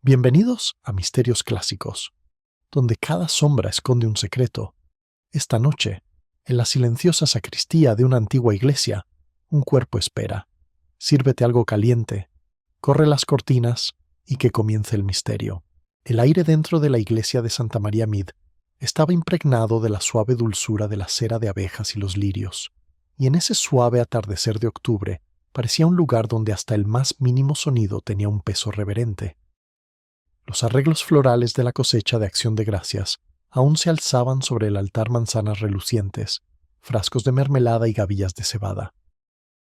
Bienvenidos a Misterios Clásicos, donde cada sombra esconde un secreto. Esta noche, en la silenciosa sacristía de una antigua iglesia, un cuerpo espera. Sírvete algo caliente, corre las cortinas y que comience el misterio. El aire dentro de la iglesia de Santa María Mid estaba impregnado de la suave dulzura de la cera de abejas y los lirios, y en ese suave atardecer de octubre parecía un lugar donde hasta el más mínimo sonido tenía un peso reverente. Los arreglos florales de la cosecha de Acción de Gracias aún se alzaban sobre el altar, manzanas relucientes, frascos de mermelada y gavillas de cebada.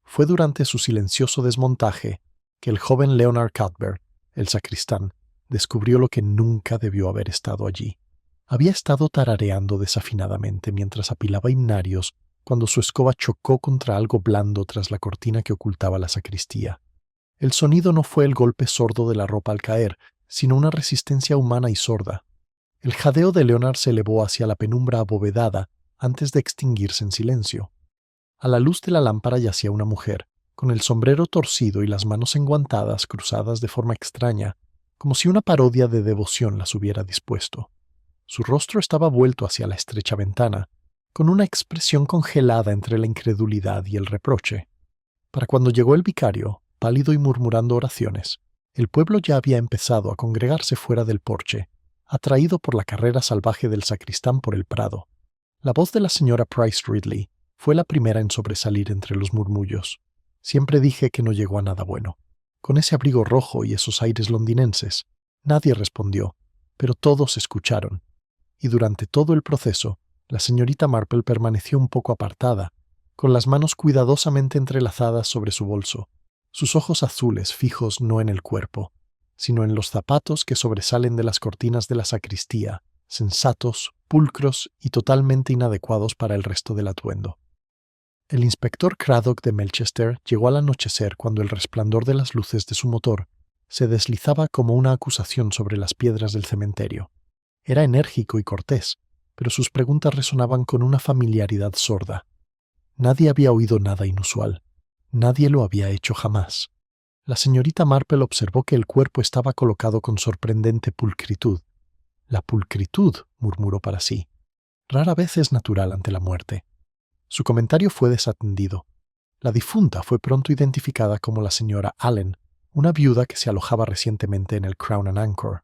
Fue durante su silencioso desmontaje que el joven Leonard Cuthbert, el sacristán, descubrió lo que nunca debió haber estado allí. Había estado tarareando desafinadamente mientras apilaba himnarios cuando su escoba chocó contra algo blando tras la cortina que ocultaba la sacristía. El sonido no fue el golpe sordo de la ropa al caer, sino una resistencia humana y sorda. El jadeo de Leonard se elevó hacia la penumbra abovedada antes de extinguirse en silencio. A la luz de la lámpara yacía una mujer, con el sombrero torcido y las manos enguantadas cruzadas de forma extraña, como si una parodia de devoción las hubiera dispuesto. Su rostro estaba vuelto hacia la estrecha ventana, con una expresión congelada entre la incredulidad y el reproche. Para cuando llegó el vicario, pálido y murmurando oraciones, el pueblo ya había empezado a congregarse fuera del porche, atraído por la carrera salvaje del sacristán por el prado. La voz de la señora Price Ridley fue la primera en sobresalir entre los murmullos. Siempre dije que no llegó a nada bueno. Con ese abrigo rojo y esos aires londinenses, nadie respondió, pero todos escucharon. Y durante todo el proceso, la señorita Marple permaneció un poco apartada, con las manos cuidadosamente entrelazadas sobre su bolso, sus ojos azules fijos no en el cuerpo, sino en los zapatos que sobresalen de las cortinas de la sacristía, sensatos, pulcros y totalmente inadecuados para el resto del atuendo. El inspector Craddock de Melchester llegó al anochecer cuando el resplandor de las luces de su motor se deslizaba como una acusación sobre las piedras del cementerio. Era enérgico y cortés, pero sus preguntas resonaban con una familiaridad sorda. Nadie había oído nada inusual. Nadie lo había hecho jamás. La señorita Marple observó que el cuerpo estaba colocado con sorprendente pulcritud. La pulcritud, murmuró para sí, rara vez es natural ante la muerte. Su comentario fue desatendido. La difunta fue pronto identificada como la señora Allen, una viuda que se alojaba recientemente en el Crown and Anchor.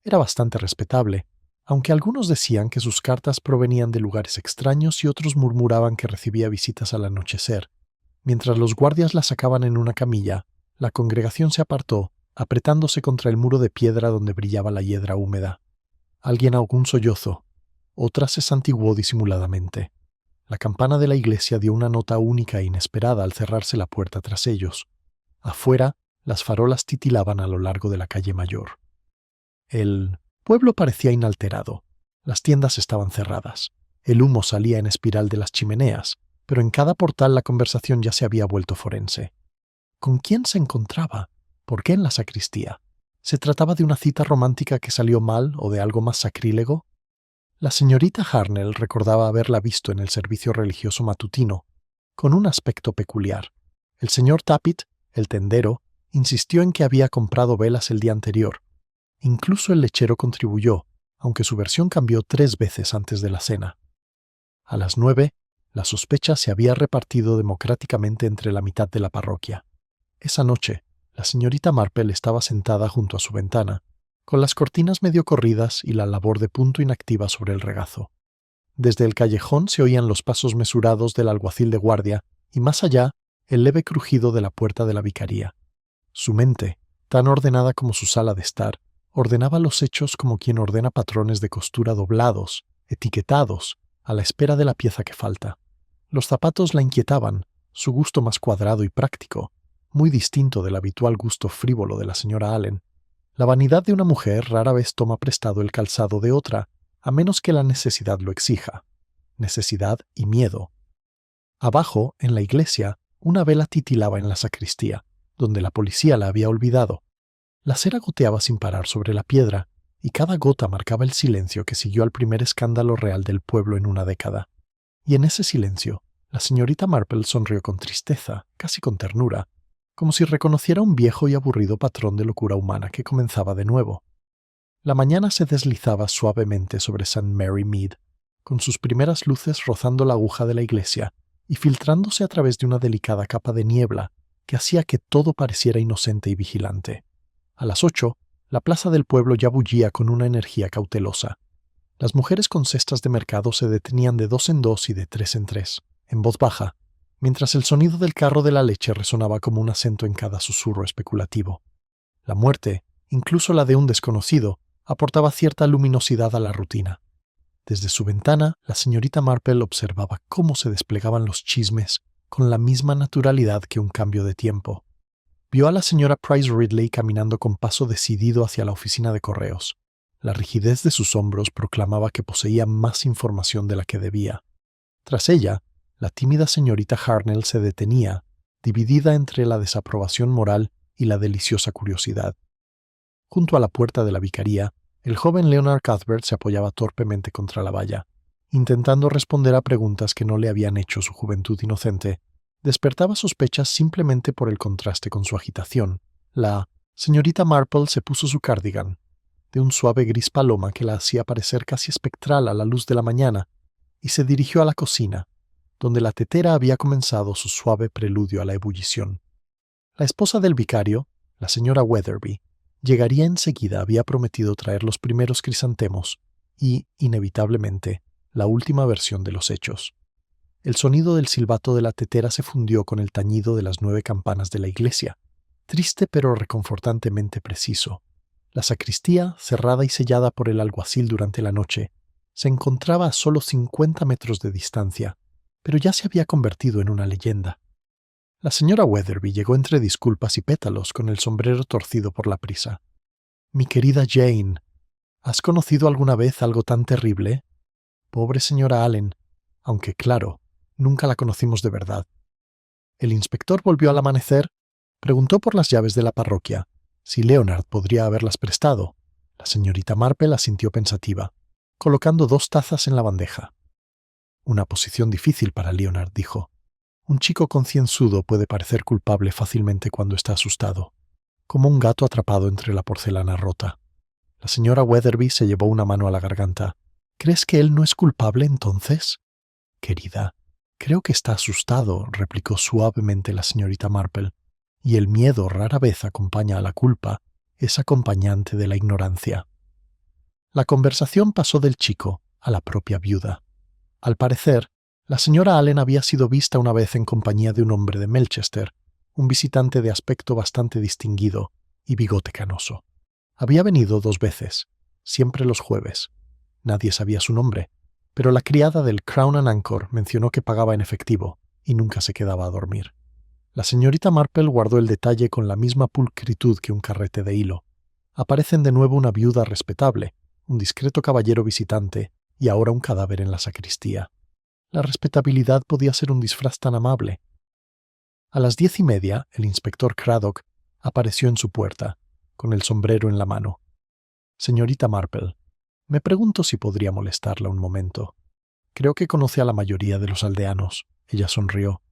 Era bastante respetable, aunque algunos decían que sus cartas provenían de lugares extraños y otros murmuraban que recibía visitas al anochecer. Mientras los guardias la sacaban en una camilla, la congregación se apartó, apretándose contra el muro de piedra donde brillaba la hiedra húmeda. Alguien ahogó un sollozo, otra se santiguó disimuladamente. La campana de la iglesia dio una nota única e inesperada al cerrarse la puerta tras ellos. Afuera, las farolas titilaban a lo largo de la calle mayor. El pueblo parecía inalterado. Las tiendas estaban cerradas. El humo salía en espiral de las chimeneas, pero en cada portal la conversación ya se había vuelto forense. ¿Con quién se encontraba? ¿Por qué en la sacristía? ¿Se trataba de una cita romántica que salió mal o de algo más sacrílego? La señorita Harnell recordaba haberla visto en el servicio religioso matutino, con un aspecto peculiar. El señor Tappit, el tendero, insistió en que había comprado velas el día anterior. Incluso el lechero contribuyó, aunque su versión cambió 3 veces antes de la cena. A las 9, la sospecha se había repartido democráticamente entre la mitad de la parroquia. Esa noche, la señorita Marple estaba sentada junto a su ventana, con las cortinas medio corridas y la labor de punto inactiva sobre el regazo. Desde el callejón se oían los pasos mesurados del alguacil de guardia y más allá, el leve crujido de la puerta de la vicaría. Su mente, tan ordenada como su sala de estar, ordenaba los hechos como quien ordena patrones de costura doblados, etiquetados, a la espera de la pieza que falta. Los zapatos la inquietaban, su gusto más cuadrado y práctico, muy distinto del habitual gusto frívolo de la señora Allen. La vanidad de una mujer rara vez toma prestado el calzado de otra, a menos que la necesidad lo exija. Necesidad y miedo. Abajo, en la iglesia, una vela titilaba en la sacristía, donde la policía la había olvidado. La cera goteaba sin parar sobre la piedra, y cada gota marcaba el silencio que siguió al primer escándalo real del pueblo en una década. Y en ese silencio, la señorita Marple sonrió con tristeza, casi con ternura. como si reconociera un viejo y aburrido patrón de locura humana que comenzaba de nuevo. La mañana se deslizaba suavemente sobre St. Mary Mead, con sus primeras luces rozando la aguja de la iglesia y filtrándose a través de una delicada capa de niebla que hacía que todo pareciera inocente y vigilante. A las 8, la plaza del pueblo ya bullía con una energía cautelosa. Las mujeres con cestas de mercado se detenían de 2 en 2 y de 3 en 3, en voz baja, mientras el sonido del carro de la leche resonaba como un acento en cada susurro especulativo. La muerte, incluso la de un desconocido, aportaba cierta luminosidad a la rutina. Desde su ventana, la señorita Marple observaba cómo se desplegaban los chismes con la misma naturalidad que un cambio de tiempo. Vio a la señora Price Ridley caminando con paso decidido hacia la oficina de correos. La rigidez de sus hombros proclamaba que poseía más información de la que debía. Tras ella, la tímida señorita Harnell se detenía, dividida entre la desaprobación moral y la deliciosa curiosidad. Junto a la puerta de la vicaría, el joven Leonard Cuthbert se apoyaba torpemente contra la valla, intentando responder a preguntas que no le habían hecho su juventud inocente. Despertaba sospechas simplemente por el contraste con su agitación. La señorita Marple se puso su cardigan, de un suave gris paloma que la hacía parecer casi espectral a la luz de la mañana, y se dirigió a la cocina, donde la tetera había comenzado su suave preludio a la ebullición. La esposa del vicario, la señora Weatherby, llegaría enseguida. Había prometido traer los primeros crisantemos y, inevitablemente, la última versión de los hechos. El sonido del silbato de la tetera se fundió con el tañido de las 9 campanas de la iglesia, triste pero reconfortantemente preciso. La sacristía, cerrada y sellada por el alguacil durante la noche, se encontraba a solo 50 metros de distancia, pero ya se había convertido en una leyenda. La señora Weatherby llegó entre disculpas y pétalos con el sombrero torcido por la prisa. «Mi querida Jane, ¿has conocido alguna vez algo tan terrible? Pobre señora Allen, aunque claro, nunca la conocimos de verdad». El inspector volvió al amanecer, preguntó por las llaves de la parroquia, si Leonard podría haberlas prestado. La señorita Marple asintió pensativa, colocando 2 tazas en la bandeja. «Una posición difícil para Leonard», dijo. «Un chico concienzudo puede parecer culpable fácilmente cuando está asustado, como un gato atrapado entre la porcelana rota». La señora Weatherby se llevó una mano a la garganta. «¿Crees que él no es culpable entonces?» «Querida, creo que está asustado», replicó suavemente la señorita Marple, «y el miedo rara vez acompaña a la culpa, es acompañante de la ignorancia». La conversación pasó del chico a la propia viuda. Al parecer, la señora Allen había sido vista una vez en compañía de un hombre de Melchester, un visitante de aspecto bastante distinguido y bigote canoso. Había venido 2 veces, siempre los jueves. Nadie sabía su nombre, pero la criada del Crown and Anchor mencionó que pagaba en efectivo y nunca se quedaba a dormir. La señorita Marple guardó el detalle con la misma pulcritud que un carrete de hilo. Aparecen de nuevo una viuda respetable, un discreto caballero visitante y ahora un cadáver en la sacristía. La respetabilidad podía ser un disfraz tan amable. A las 10:30, el inspector Craddock apareció en su puerta, con el sombrero en la mano. «Señorita Marple, me pregunto si podría molestarla un momento. Creo que conoce a la mayoría de los aldeanos». Ella sonrió.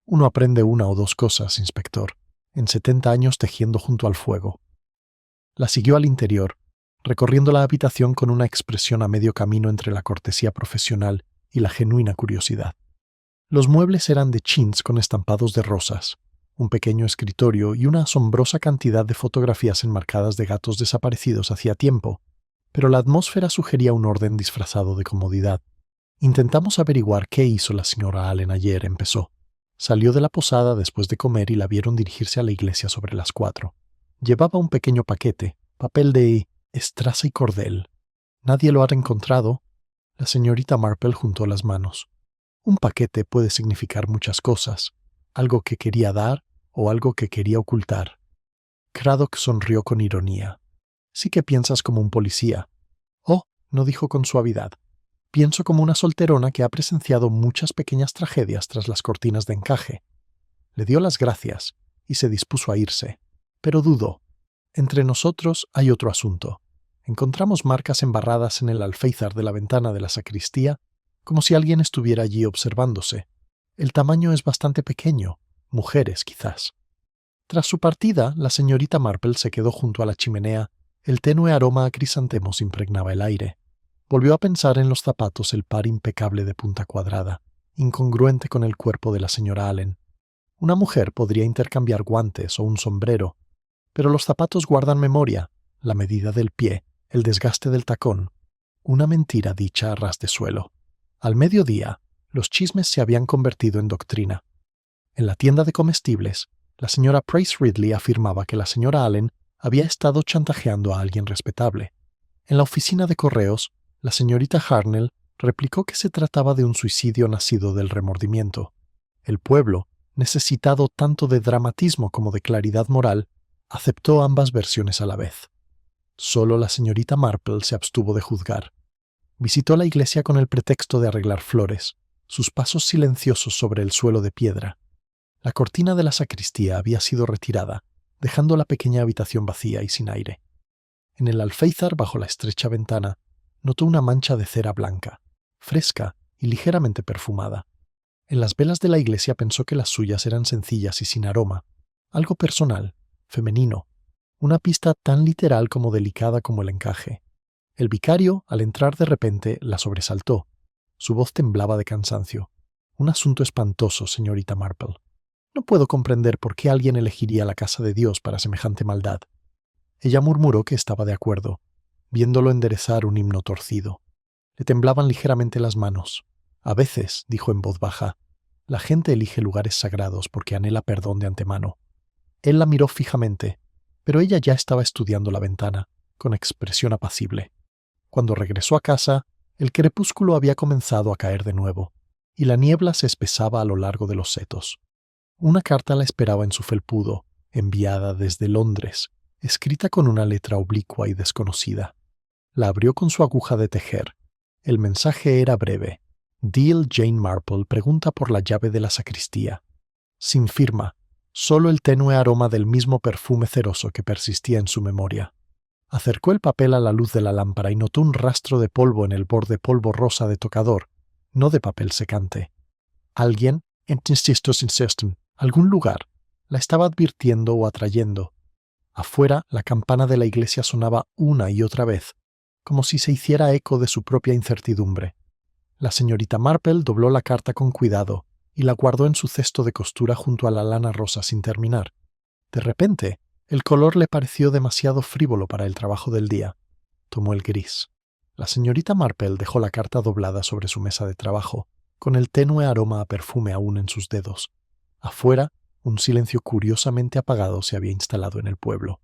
«Uno aprende 1 o 2 cosas, inspector, en 70 años tejiendo junto al fuego». La siguió al interior, recorriendo la habitación con una expresión a medio camino entre la cortesía profesional y la genuina curiosidad. Los muebles eran de chintz con estampados de rosas, un pequeño escritorio y una asombrosa cantidad de fotografías enmarcadas de gatos desaparecidos hacía tiempo, pero la atmósfera sugería un orden disfrazado de comodidad. «Intentamos averiguar qué hizo la señora Allen ayer», empezó. Salió de la posada después de comer y la vieron dirigirse a la iglesia sobre las 4. Llevaba un pequeño paquete, papel de estraza y cordel. «¿Nadie lo ha encontrado?» La señorita Marple juntó las manos. «Un paquete puede significar muchas cosas, algo que quería dar o algo que quería ocultar». Craddock sonrió con ironía. «Sí que piensas como un policía». «Oh», no dijo con suavidad. «Pienso como una solterona que ha presenciado muchas pequeñas tragedias tras las cortinas de encaje». Le dio las gracias y se dispuso a irse, pero dudó. «Entre nosotros hay otro asunto. Encontramos marcas embarradas en el alféizar de la ventana de la sacristía, como si alguien estuviera allí observándose. El tamaño es bastante pequeño, mujeres quizás». Tras su partida, la señorita Marple se quedó junto a la chimenea. El tenue aroma a crisantemos impregnaba el aire. Volvió a pensar en los zapatos, el par impecable de punta cuadrada, incongruente con el cuerpo de la señora Allen. Una mujer podría intercambiar guantes o un sombrero, pero los zapatos guardan memoria, la medida del pie, el desgaste del tacón. Una mentira dicha a ras de suelo. Al mediodía, los chismes se habían convertido en doctrina. En la tienda de comestibles, la señora Price Ridley afirmaba que la señora Allen había estado chantajeando a alguien respetable. En la oficina de correos, la señorita Harnell replicó que se trataba de un suicidio nacido del remordimiento. El pueblo, necesitado tanto de dramatismo como de claridad moral, aceptó ambas versiones a la vez. Solo la señorita Marple se abstuvo de juzgar. Visitó la iglesia con el pretexto de arreglar flores, sus pasos silenciosos sobre el suelo de piedra. La cortina de la sacristía había sido retirada, dejando la pequeña habitación vacía y sin aire. En el alféizar, bajo la estrecha ventana, notó una mancha de cera blanca, fresca y ligeramente perfumada. En las velas de la iglesia pensó que las suyas eran sencillas y sin aroma, algo personal, femenino, una pista tan literal como delicada como el encaje. El vicario, al entrar de repente, la sobresaltó. Su voz temblaba de cansancio. Un asunto espantoso, señorita Marple. No puedo comprender por qué alguien elegiría la casa de Dios para semejante maldad. Ella murmuró que estaba de acuerdo, viéndolo enderezar un himno torcido. Le temblaban ligeramente las manos. A veces, dijo en voz baja, la gente elige lugares sagrados porque anhela perdón de antemano. Él la miró fijamente, pero ella ya estaba estudiando la ventana, con expresión apacible. Cuando regresó a casa, el crepúsculo había comenzado a caer de nuevo, y la niebla se espesaba a lo largo de los setos. Una carta la esperaba en su felpudo, enviada desde Londres, escrita con una letra oblicua y desconocida. La abrió con su aguja de tejer. El mensaje era breve. Deal Jane Marple pregunta por la llave de la sacristía. Sin firma, solo el tenue aroma del mismo perfume ceroso que persistía en su memoria. Acercó el papel a la luz de la lámpara y notó un rastro de polvo en el borde polvo rosa de tocador, no de papel secante. Alguien, algún lugar, la estaba advirtiendo o atrayendo. Afuera, la campana de la iglesia sonaba una y otra vez, como si se hiciera eco de su propia incertidumbre. La señorita Marple dobló la carta con cuidado y la guardó en su cesto de costura junto a la lana rosa sin terminar. De repente, el color le pareció demasiado frívolo para el trabajo del día. Tomó el gris. La señorita Marple dejó la carta doblada sobre su mesa de trabajo, con el tenue aroma a perfume aún en sus dedos. Afuera, un silencio curiosamente apagado se había instalado en el pueblo.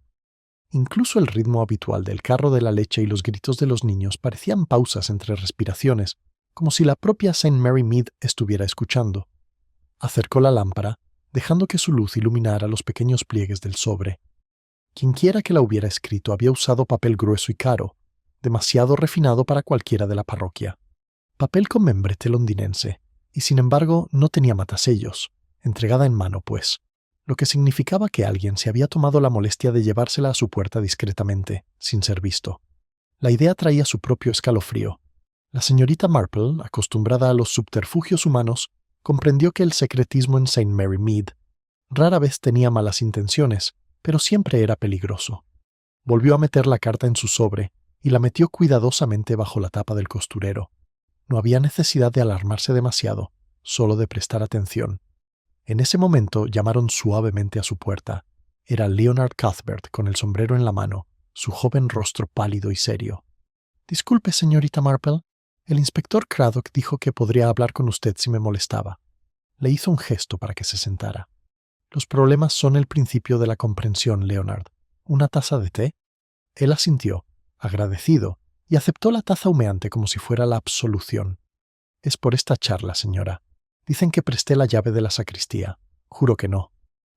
Incluso el ritmo habitual del carro de la leche y los gritos de los niños parecían pausas entre respiraciones, como si la propia St. Mary Mead estuviera escuchando. Acercó la lámpara, dejando que su luz iluminara los pequeños pliegues del sobre. Quienquiera que la hubiera escrito había usado papel grueso y caro, demasiado refinado para cualquiera de la parroquia. Papel con membrete londinense, y sin embargo no tenía matasellos, entregada en mano, pues, lo que significaba que alguien se había tomado la molestia de llevársela a su puerta discretamente, sin ser visto. La idea traía su propio escalofrío. La señorita Marple, acostumbrada a los subterfugios humanos, comprendió que el secretismo en St. Mary Mead rara vez tenía malas intenciones, pero siempre era peligroso. Volvió a meter la carta en su sobre y la metió cuidadosamente bajo la tapa del costurero. No había necesidad de alarmarse demasiado, solo de prestar atención. En ese momento llamaron suavemente a su puerta. Era Leonard Cuthbert con el sombrero en la mano, su joven rostro pálido y serio. «Disculpe, señorita Marple. El inspector Craddock dijo que podría hablar con usted si me molestaba». Le hizo un gesto para que se sentara. «Los problemas son el principio de la comprensión, Leonard. ¿Una taza de té?» Él asintió, agradecido, y aceptó la taza humeante como si fuera la absolución. «Es por esta charla, señora. Dicen que presté la llave de la sacristía. Juro que no.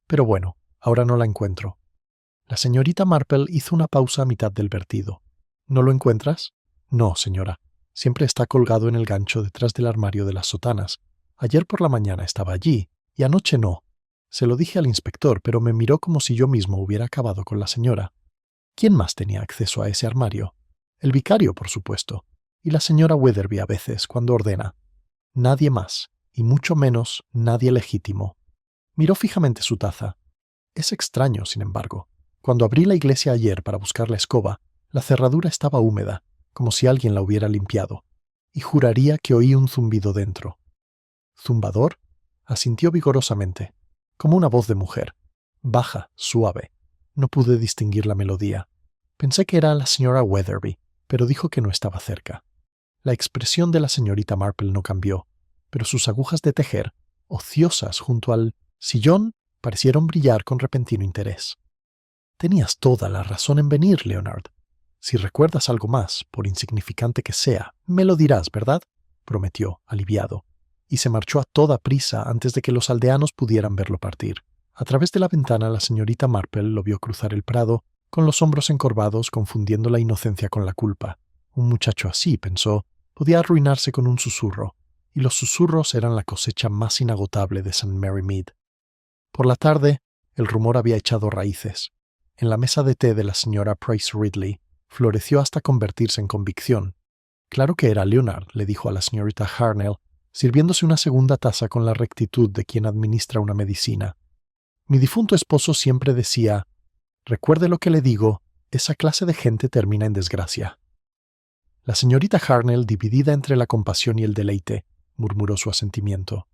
Pero bueno, ahora no la encuentro». La señorita Marple hizo una pausa a mitad del vertido. «¿No lo encuentras?» «No, señora. Siempre está colgado en el gancho detrás del armario de las sotanas. Ayer por la mañana estaba allí, y anoche no. Se lo dije al inspector, pero me miró como si yo mismo hubiera acabado con la señora. ¿Quién más tenía acceso a ese armario? El vicario, por supuesto, y la señora Weatherby a veces, cuando ordena. Nadie más, y mucho menos nadie legítimo». Miró fijamente su taza. Es extraño, sin embargo. Cuando abrí la iglesia ayer para buscar la escoba, la cerradura estaba húmeda, como si alguien la hubiera limpiado, y juraría que oí un zumbido dentro. ¿Zumbador? Asintió vigorosamente, como una voz de mujer, baja, suave. No pude distinguir la melodía. Pensé que era la señora Weatherby, pero dijo que no estaba cerca. La expresión de la señorita Marple no cambió, pero sus agujas de tejer, ociosas junto al sillón, parecieron brillar con repentino interés. Tenías toda la razón en venir, Leonard. Si recuerdas algo más, por insignificante que sea, me lo dirás, ¿verdad?, prometió, aliviado, y se marchó a toda prisa antes de que los aldeanos pudieran verlo partir. A través de la ventana la señorita Marple lo vio cruzar el prado, con los hombros encorvados, confundiendo la inocencia con la culpa. Un muchacho así, pensó, podía arruinarse con un susurro, y los susurros eran la cosecha más inagotable de St. Mary Mead. Por la tarde, el rumor había echado raíces. En la mesa de té de la señora Price Ridley, floreció hasta convertirse en convicción. Claro que era Leonard, le dijo a la señorita Harnell, sirviéndose una segunda taza con la rectitud de quien administra una medicina. Mi difunto esposo siempre decía, recuerde lo que le digo, esa clase de gente termina en desgracia. La señorita Harnell, dividida entre la compasión y el deleite, murmuró su asentimiento.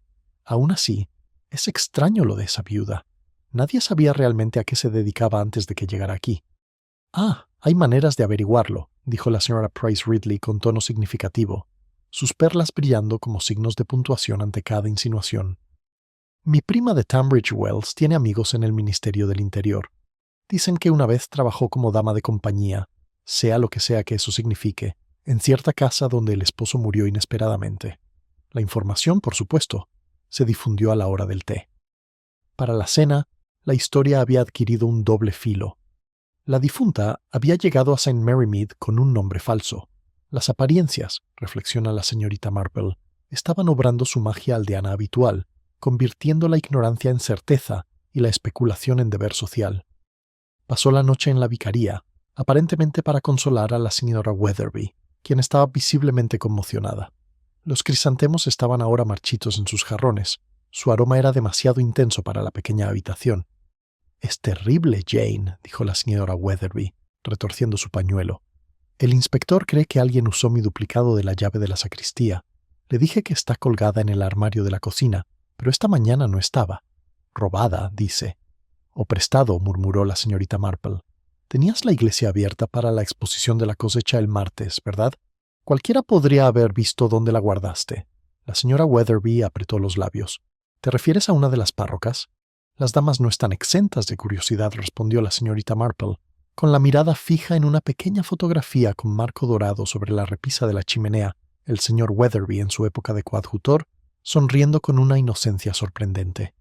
Aún así, es extraño lo de esa viuda. Nadie sabía realmente a qué se dedicaba antes de que llegara aquí. Ah, hay maneras de averiguarlo, dijo la señora Price Ridley con tono significativo, sus perlas brillando como signos de puntuación ante cada insinuación. Mi prima de Tunbridge Wells tiene amigos en el Ministerio del Interior. Dicen que una vez trabajó como dama de compañía, sea lo que sea que eso signifique, en cierta casa donde el esposo murió inesperadamente. La información, por supuesto, se difundió a la hora del té. Para la cena, la historia había adquirido un doble filo. La difunta había llegado a St. Mary Mead con un nombre falso. Las apariencias, reflexiona la señorita Marple, estaban obrando su magia aldeana habitual, convirtiendo la ignorancia en certeza y la especulación en deber social. Pasó la noche en la vicaría, aparentemente para consolar a la señora Weatherby, quien estaba visiblemente conmocionada. Los crisantemos estaban ahora marchitos en sus jarrones. Su aroma era demasiado intenso para la pequeña habitación. «Es terrible, Jane», dijo la señora Weatherby, retorciendo su pañuelo. «El inspector cree que alguien usó mi duplicado de la llave de la sacristía. Le dije que está colgada en el armario de la cocina, pero esta mañana no estaba. Robada, dice». «O prestado», murmuró la señorita Marple. «Tenías la iglesia abierta para la exposición de la cosecha el martes, ¿verdad? Cualquiera podría haber visto dónde la guardaste». La señora Weatherby apretó los labios. «¿Te refieres a una de las párrocas?» «Las damas no están exentas de curiosidad», respondió la señorita Marple, con la mirada fija en una pequeña fotografía con marco dorado sobre la repisa de la chimenea, el señor Weatherby en su época de coadjutor, sonriendo con una inocencia sorprendente.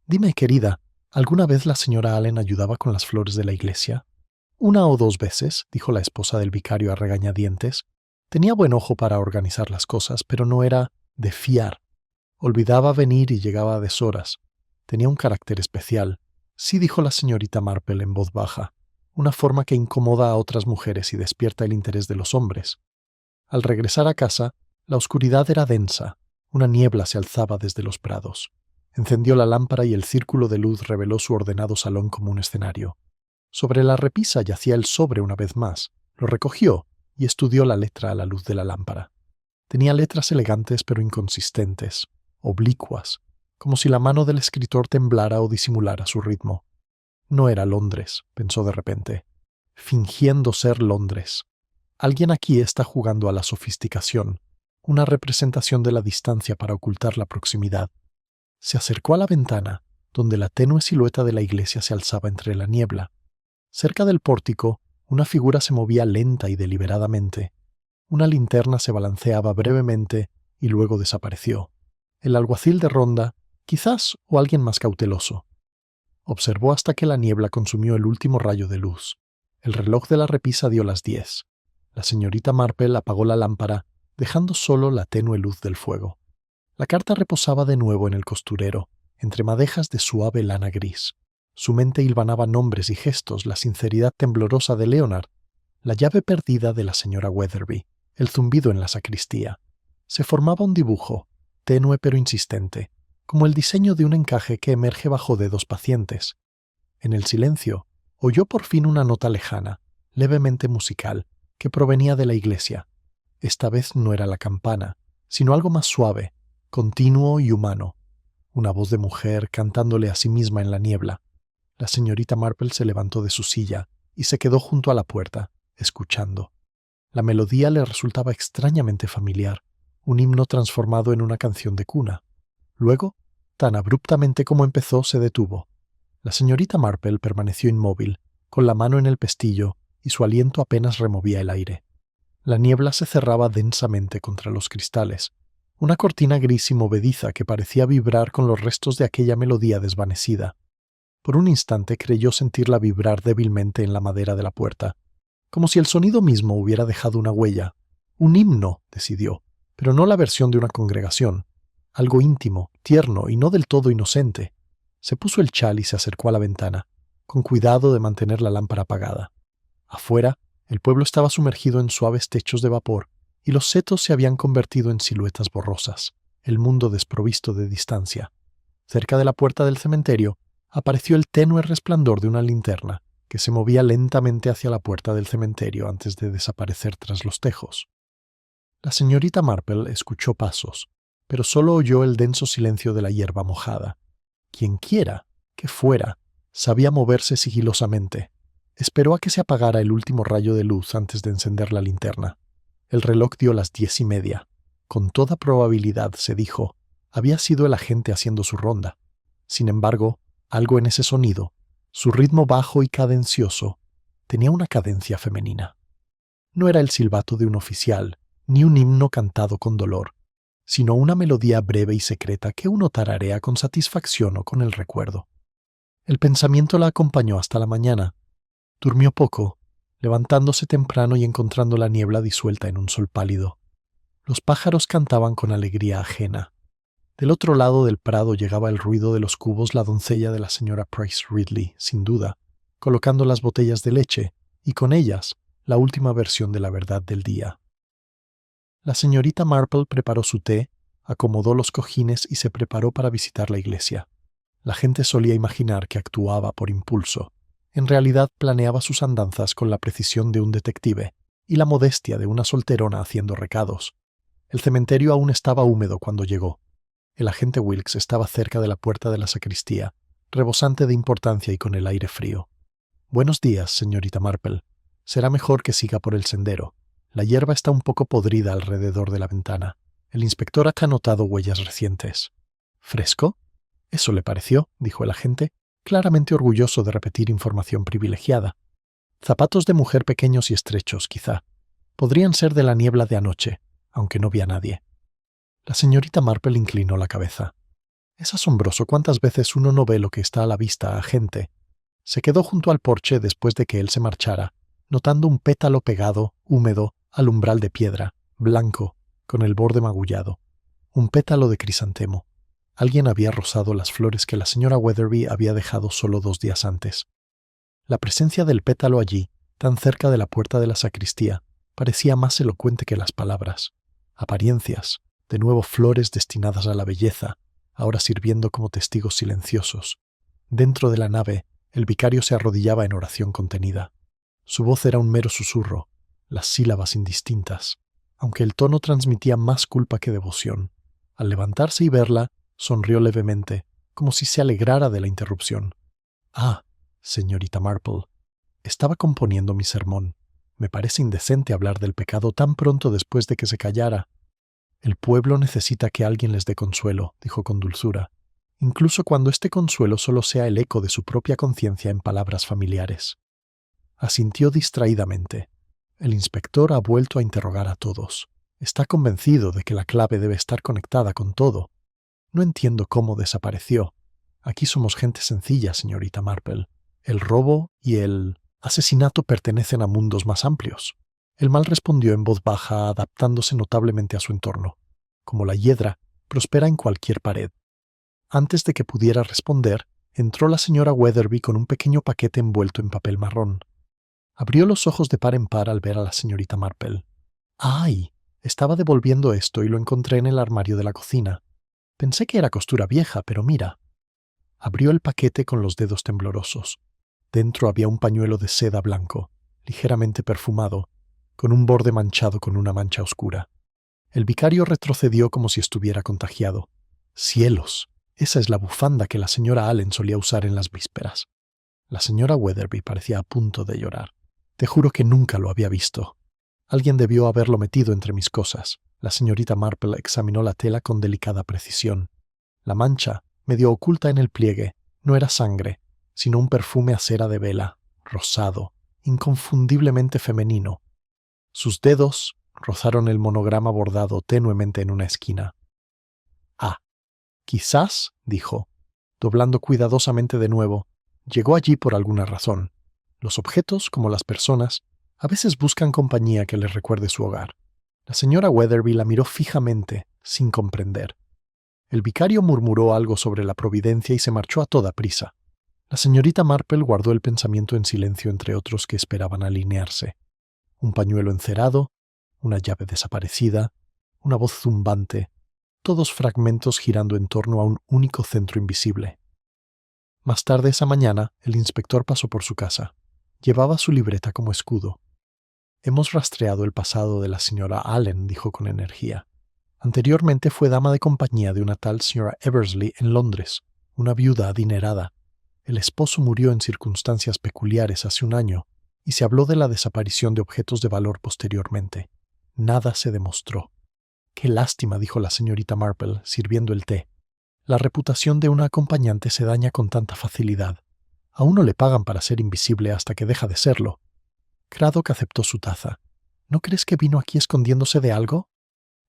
«Dime, querida, ¿alguna vez la señora Allen ayudaba con las flores de la iglesia?» «Una o dos veces», dijo la esposa del vicario a regañadientes. «Tenía buen ojo para organizar las cosas, pero no era de fiar. Olvidaba venir y llegaba a deshoras. Tenía un carácter especial», sí, dijo la señorita Marple en voz baja, «una forma que incomoda a otras mujeres y despierta el interés de los hombres». Al regresar a casa, la oscuridad era densa, una niebla se alzaba desde los prados. Encendió la lámpara y el círculo de luz reveló su ordenado salón como un escenario. Sobre la repisa yacía el sobre una vez más, lo recogió y estudió la letra a la luz de la lámpara. Tenía letras elegantes pero inconsistentes, oblicuas, como si la mano del escritor temblara o disimulara su ritmo. No era Londres, pensó de repente. Fingiendo ser Londres. Alguien aquí está jugando a la sofisticación, una representación de la distancia para ocultar la proximidad. Se acercó a la ventana, donde la tenue silueta de la iglesia se alzaba entre la niebla. Cerca del pórtico, una figura se movía lenta y deliberadamente. Una linterna se balanceaba brevemente y luego desapareció. El alguacil de ronda, quizás, o alguien más cauteloso. Observó hasta que la niebla consumió el último rayo de luz. El reloj de la repisa dio las 10. La señorita Marple apagó la lámpara, dejando solo la tenue luz del fuego. La carta reposaba de nuevo en el costurero, entre madejas de suave lana gris. Su mente hilvanaba nombres y gestos, la sinceridad temblorosa de Leonard, la llave perdida de la señora Weatherby, el zumbido en la sacristía. Se formaba un dibujo, tenue pero insistente, como el diseño de un encaje que emerge bajo dedos pacientes. En el silencio, oyó por fin una nota lejana, levemente musical, que provenía de la iglesia. Esta vez no era la campana, sino algo más suave, continuo y humano. Una voz de mujer cantándole a sí misma en la niebla. La señorita Marple se levantó de su silla y se quedó junto a la puerta, escuchando. La melodía le resultaba extrañamente familiar, un himno transformado en una canción de cuna. Luego, tan abruptamente como empezó, se detuvo. La señorita Marple permaneció inmóvil, con la mano en el pestillo, y su aliento apenas removía el aire. La niebla se cerraba densamente contra los cristales, una cortina gris y movediza que parecía vibrar con los restos de aquella melodía desvanecida. Por un instante creyó sentirla vibrar débilmente en la madera de la puerta, como si el sonido mismo hubiera dejado una huella. Un himno, decidió, pero no la versión de una congregación. Algo íntimo, tierno y no del todo inocente. Se puso el chal y se acercó a la ventana, con cuidado de mantener la lámpara apagada. Afuera, el pueblo estaba sumergido en suaves techos de vapor, y los setos se habían convertido en siluetas borrosas, el mundo desprovisto de distancia. Cerca de la puerta del cementerio apareció el tenue resplandor de una linterna, que se movía lentamente hacia la puerta del cementerio antes de desaparecer tras los tejos. La señorita Marple escuchó pasos, pero solo oyó el denso silencio de la hierba mojada. Quienquiera que fuera, sabía moverse sigilosamente. Esperó a que se apagara el último rayo de luz antes de encender la linterna. El reloj dio las 10:30. Con toda probabilidad, se dijo, había sido el agente haciendo su ronda. Sin embargo, algo en ese sonido, su ritmo bajo y cadencioso, tenía una cadencia femenina. No era el silbato de un oficial, ni un himno cantado con dolor, sino una melodía breve y secreta que uno tararea con satisfacción o con el recuerdo. El pensamiento la acompañó hasta la mañana. Durmió poco, levantándose temprano y encontrando la niebla disuelta en un sol pálido. Los pájaros cantaban con alegría ajena. Del otro lado del prado llegaba el ruido de los cubos la doncella de la señora Price Ridley, sin duda, colocando las botellas de leche, y con ellas la última versión de la verdad del día. La señorita Marple preparó su té, acomodó los cojines y se preparó para visitar la iglesia. La gente solía imaginar que actuaba por impulso. En realidad planeaba sus andanzas con la precisión de un detective y la modestia de una solterona haciendo recados. El cementerio aún estaba húmedo cuando llegó. El agente Wilkes estaba cerca de la puerta de la sacristía, rebosante de importancia y con el aire frío. «Buenos días, señorita Marple. Será mejor que siga por el sendero. La hierba está un poco podrida alrededor de la ventana. El inspector ha notado huellas recientes». «¿Fresco?» «Eso le pareció», dijo el agente, claramente orgulloso de repetir información privilegiada. «Zapatos de mujer pequeños y estrechos, quizá. Podrían ser de la niebla de anoche, aunque no vi a nadie». La señorita Marple inclinó la cabeza. «Es asombroso cuántas veces uno no ve lo que está a la vista, agente». Se quedó junto al porche después de que él se marchara, notando un pétalo pegado, húmedo, al umbral de piedra, blanco, con el borde magullado. Un pétalo de crisantemo. Alguien había rozado las flores que la señora Weatherby había dejado solo 2 días antes. La presencia del pétalo allí, tan cerca de la puerta de la sacristía, parecía más elocuente que las palabras. Apariencias, de nuevo flores destinadas a la belleza, ahora sirviendo como testigos silenciosos. Dentro de la nave, el vicario se arrodillaba en oración contenida. Su voz era un mero susurro, las sílabas indistintas, aunque el tono transmitía más culpa que devoción. Al levantarse y verla, sonrió levemente, como si se alegrara de la interrupción. «Ah, señorita Marple, estaba componiendo mi sermón. Me parece indecente hablar del pecado tan pronto después de que se callara». «El pueblo necesita que alguien les dé consuelo», dijo con dulzura, incluso cuando este consuelo solo sea el eco de su propia conciencia en palabras familiares. Asintió distraídamente. El inspector ha vuelto a interrogar a todos. Está convencido de que la clave debe estar conectada con todo. No entiendo cómo desapareció. Aquí somos gente sencilla, señorita Marple. El robo y el asesinato pertenecen a mundos más amplios. El mal respondió en voz baja, adaptándose notablemente a su entorno. Como la hiedra, prospera en cualquier pared. Antes de que pudiera responder, entró la señora Weatherby con un pequeño paquete envuelto en papel marrón. Abrió los ojos de par en par al ver a la señorita Marple. ¡Ay! Estaba devolviendo esto y lo encontré en el armario de la cocina. Pensé que era costura vieja, pero mira. Abrió el paquete con los dedos temblorosos. Dentro había un pañuelo de seda blanco, ligeramente perfumado, con un borde manchado con una mancha oscura. El vicario retrocedió como si estuviera contagiado. ¡Cielos! Esa es la bufanda que la señora Allen solía usar en las vísperas. La señora Weatherby parecía a punto de llorar. Te juro que nunca lo había visto. Alguien debió haberlo metido entre mis cosas. La señorita Marple examinó la tela con delicada precisión. La mancha, medio oculta en el pliegue, no era sangre, sino un perfume a cera de vela, rosado, inconfundiblemente femenino. Sus dedos rozaron el monograma bordado tenuemente en una esquina. «Ah, quizás», dijo, doblando cuidadosamente de nuevo, «llegó allí por alguna razón. Los objetos, como las personas, a veces buscan compañía que les recuerde su hogar». La señora Weatherby la miró fijamente, sin comprender. El vicario murmuró algo sobre la providencia y se marchó a toda prisa. La señorita Marple guardó el pensamiento en silencio entre otros que esperaban alinearse. Un pañuelo encerado, una llave desaparecida, una voz zumbante, todos fragmentos girando en torno a un único centro invisible. Más tarde esa mañana, el inspector pasó por su casa. Llevaba su libreta como escudo. «Hemos rastreado el pasado de la señora Allen», dijo con energía. Anteriormente fue dama de compañía de una tal señora Eversley en Londres, una viuda adinerada. El esposo murió en circunstancias peculiares hace un año, y se habló de la desaparición de objetos de valor posteriormente. Nada se demostró. «Qué lástima», dijo la señorita Marple, sirviendo el té. «La reputación de una acompañante se daña con tanta facilidad. A uno le pagan para ser invisible hasta que deja de serlo». Craddock aceptó su taza. «¿No crees que vino aquí escondiéndose de algo?»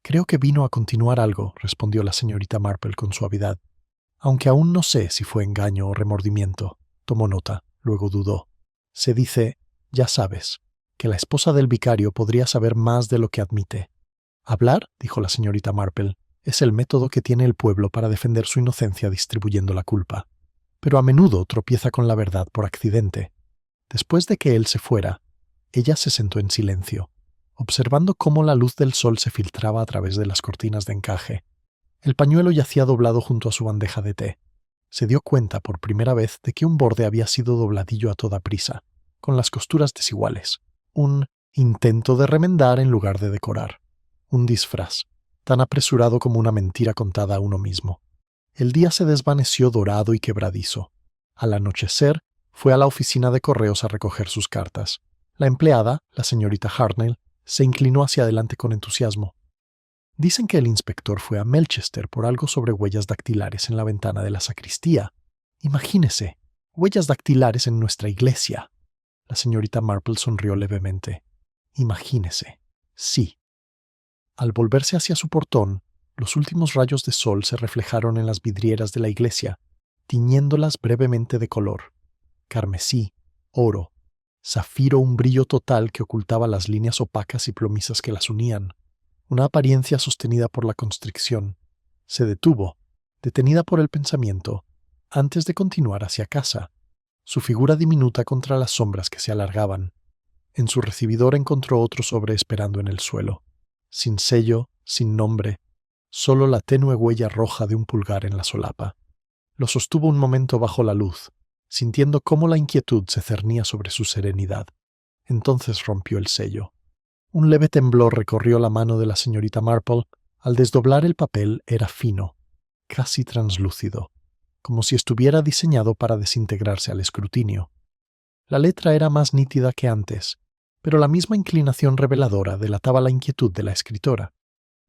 «Creo que vino a continuar algo», respondió la señorita Marple con suavidad. «Aunque aún no sé si fue engaño o remordimiento». Tomó nota, luego dudó. «Se dice, ya sabes, que la esposa del vicario podría saber más de lo que admite». «Hablar», dijo la señorita Marple, «es el método que tiene el pueblo para defender su inocencia distribuyendo la culpa. Pero a menudo tropieza con la verdad por accidente». Después de que él se fuera, ella se sentó en silencio, observando cómo la luz del sol se filtraba a través de las cortinas de encaje. El pañuelo yacía doblado junto a su bandeja de té. Se dio cuenta por primera vez de que un borde había sido dobladillo a toda prisa, con las costuras desiguales. Un intento de remendar en lugar de decorar. Un disfraz, tan apresurado como una mentira contada a uno mismo. El día se desvaneció dorado y quebradizo. Al anochecer, fue a la oficina de correos a recoger sus cartas. La empleada, la señorita Hartnell, se inclinó hacia adelante con entusiasmo. «Dicen que el inspector fue a Melchester por algo sobre huellas dactilares en la ventana de la sacristía. Imagínese, huellas dactilares en nuestra iglesia». La señorita Marple sonrió levemente. «Imagínese. Sí». Al volverse hacia su portón, los últimos rayos de sol se reflejaron en las vidrieras de la iglesia, tiñéndolas brevemente de color. Carmesí, oro, zafiro, un brillo total que ocultaba las líneas opacas y plomizas que las unían. Una apariencia sostenida por la constricción. Se detuvo, detenida por el pensamiento, antes de continuar hacia casa, su figura diminuta contra las sombras que se alargaban. En su recibidor encontró otro sobre esperando en el suelo. Sin sello, sin nombre, solo la tenue huella roja de un pulgar en la solapa. Lo sostuvo un momento bajo la luz, sintiendo cómo la inquietud se cernía sobre su serenidad. Entonces rompió el sello. Un leve temblor recorrió la mano de la señorita Marple. Al desdoblar el papel era fino, casi translúcido, como si estuviera diseñado para desintegrarse al escrutinio. La letra era más nítida que antes, pero la misma inclinación reveladora delataba la inquietud de la escritora.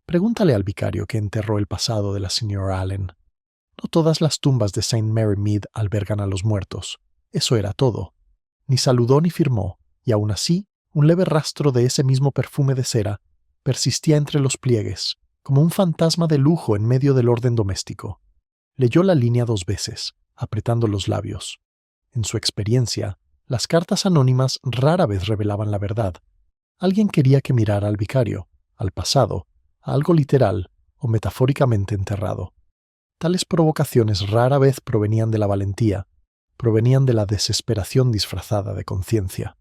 Pregúntale al vicario que enterró el pasado de la señora Allen. No todas las tumbas de St. Mary Mead albergan a los muertos. Eso era todo. Ni saludó ni firmó, y aún así, un leve rastro de ese mismo perfume de cera persistía entre los pliegues, como un fantasma de lujo en medio del orden doméstico. Leyó la línea 2 veces, apretando los labios. En su experiencia, las cartas anónimas rara vez revelaban la verdad. Alguien quería que mirara al vicario, al pasado, a algo literal o metafóricamente enterrado. Tales provocaciones rara vez provenían de la valentía, provenían de la desesperación disfrazada de conciencia.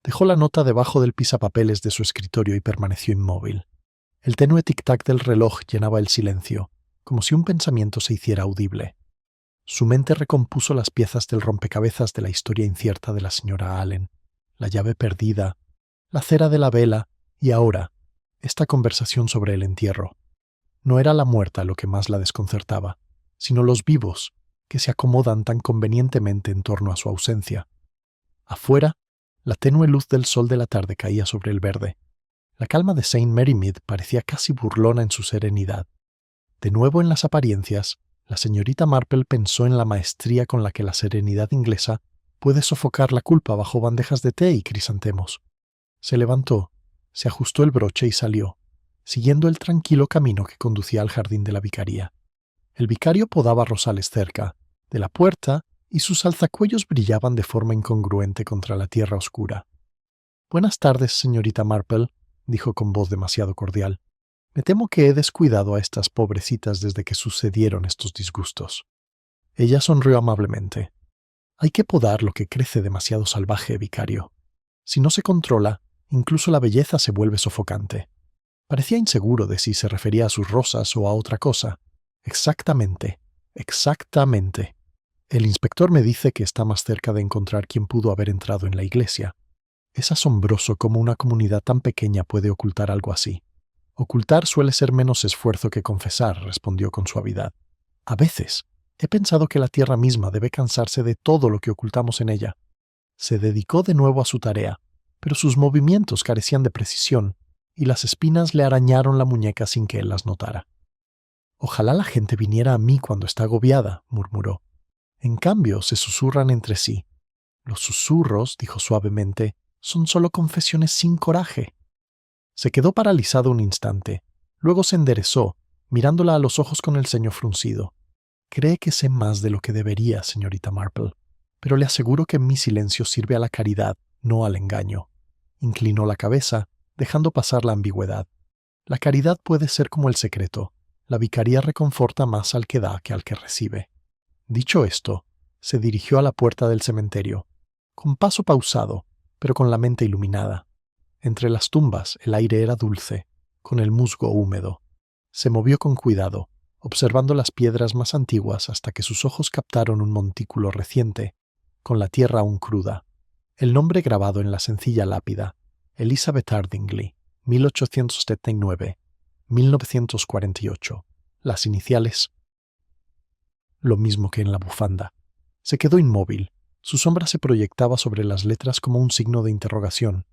Dejó la nota debajo del pisapapeles de su escritorio y permaneció inmóvil. El tenue tic-tac del reloj llenaba el silencio, como si un pensamiento se hiciera audible. Su mente recompuso las piezas del rompecabezas de la historia incierta de la señora Allen, la llave perdida, la cera de la vela y ahora, esta conversación sobre el entierro. No era la muerta lo que más la desconcertaba, sino los vivos, que se acomodan tan convenientemente en torno a su ausencia. Afuera, la tenue luz del sol de la tarde caía sobre el verde. La calma de St. Mary Mead parecía casi burlona en su serenidad. De nuevo en las apariencias, la señorita Marple pensó en la maestría con la que la serenidad inglesa puede sofocar la culpa bajo bandejas de té y crisantemos. Se levantó, se ajustó el broche y salió, siguiendo el tranquilo camino que conducía al jardín de la vicaría. El vicario podaba rosales cerca de la puerta y sus alzacuellos brillaban de forma incongruente contra la tierra oscura. «Buenas tardes, señorita Marple», dijo con voz demasiado cordial. «Me temo que he descuidado a estas pobrecitas desde que sucedieron estos disgustos». Ella sonrió amablemente. «Hay que podar lo que crece demasiado salvaje, vicario. Si no se controla, incluso la belleza se vuelve sofocante». Parecía inseguro de si se refería a sus rosas o a otra cosa. «Exactamente, exactamente. El inspector me dice que está más cerca de encontrar quién pudo haber entrado en la iglesia. Es asombroso cómo una comunidad tan pequeña puede ocultar algo así». «Ocultar suele ser menos esfuerzo que confesar», respondió con suavidad. «A veces he pensado que la tierra misma debe cansarse de todo lo que ocultamos en ella». Se dedicó de nuevo a su tarea, pero sus movimientos carecían de precisión, y las espinas le arañaron la muñeca sin que él las notara. «Ojalá la gente viniera a mí cuando está agobiada», murmuró. «En cambio, se susurran entre sí». «Los susurros», dijo suavemente, «son solo confesiones sin coraje». Se quedó paralizado un instante. Luego se enderezó, mirándola a los ojos con el ceño fruncido. «Cree que sé más de lo que debería, señorita Marple, pero le aseguro que mi silencio sirve a la caridad, no al engaño». Inclinó la cabeza, dejando pasar la ambigüedad. «La caridad puede ser como el secreto. La vicaría reconforta más al que da que al que recibe». Dicho esto, se dirigió a la puerta del cementerio, con paso pausado, pero con la mente iluminada. Entre las tumbas el aire era dulce, con el musgo húmedo. Se movió con cuidado, observando las piedras más antiguas hasta que sus ojos captaron un montículo reciente, con la tierra aún cruda. El nombre grabado en la sencilla lápida: Elizabeth Ardingly, 1879-1948. Las iniciales. Lo mismo que en la bufanda. Se quedó inmóvil. Su sombra se proyectaba sobre las letras como un signo de interrogación.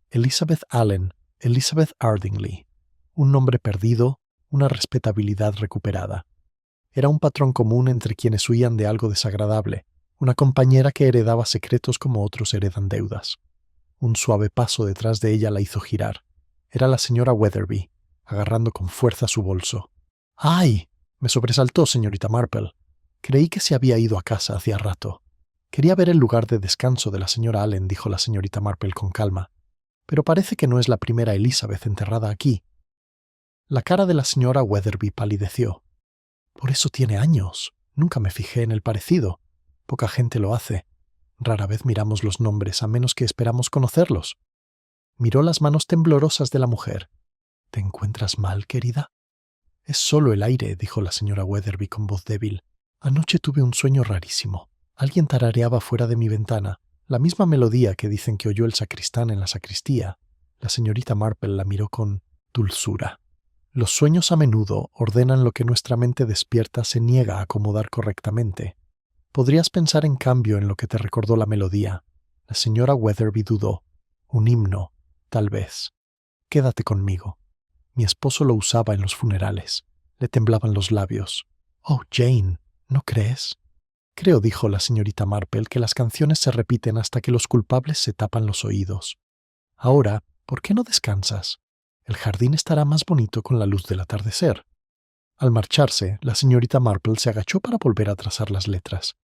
Elizabeth Allen, Elizabeth Ardingly. Un nombre perdido, una respetabilidad recuperada. Era un patrón común entre quienes huían de algo desagradable, una compañera que heredaba secretos como otros heredan deudas. Un suave paso detrás de ella la hizo girar. Era la señora Weatherby, agarrando con fuerza su bolso. «¡Ay!», me sobresaltó, señorita Marple. Creí que se había ido a casa hacía rato. Quería ver el lugar de descanso de la señora Allen, dijo la señorita Marple con calma. Pero parece que no es la primera Elizabeth enterrada aquí. La cara de la señora Weatherby palideció. «Por eso tiene años. Nunca me fijé en el parecido. Poca gente lo hace. Rara vez miramos los nombres a menos que esperamos conocerlos». Miró las manos temblorosas de la mujer. «¿Te encuentras mal, querida?» «Es solo el aire», dijo la señora Weatherby con voz débil. «Anoche tuve un sueño rarísimo. Alguien tarareaba fuera de mi ventana, la misma melodía que dicen que oyó el sacristán en la sacristía». La señorita Marple la miró con dulzura. «Los sueños a menudo ordenan lo que nuestra mente despierta se niega a acomodar correctamente. Podrías pensar en cambio en lo que te recordó la melodía». La señora Weatherby dudó. «Un himno, tal vez. Quédate conmigo. Mi esposo lo usaba en los funerales. Le temblaban los labios. Oh, Jane, ¿no crees?» «Creo», dijo la señorita Marple, «que las canciones se repiten hasta que los culpables se tapan los oídos. Ahora, ¿por qué no descansas? El jardín estará más bonito con la luz del atardecer». Al marcharse, la señorita Marple se agachó para volver a trazar las letras.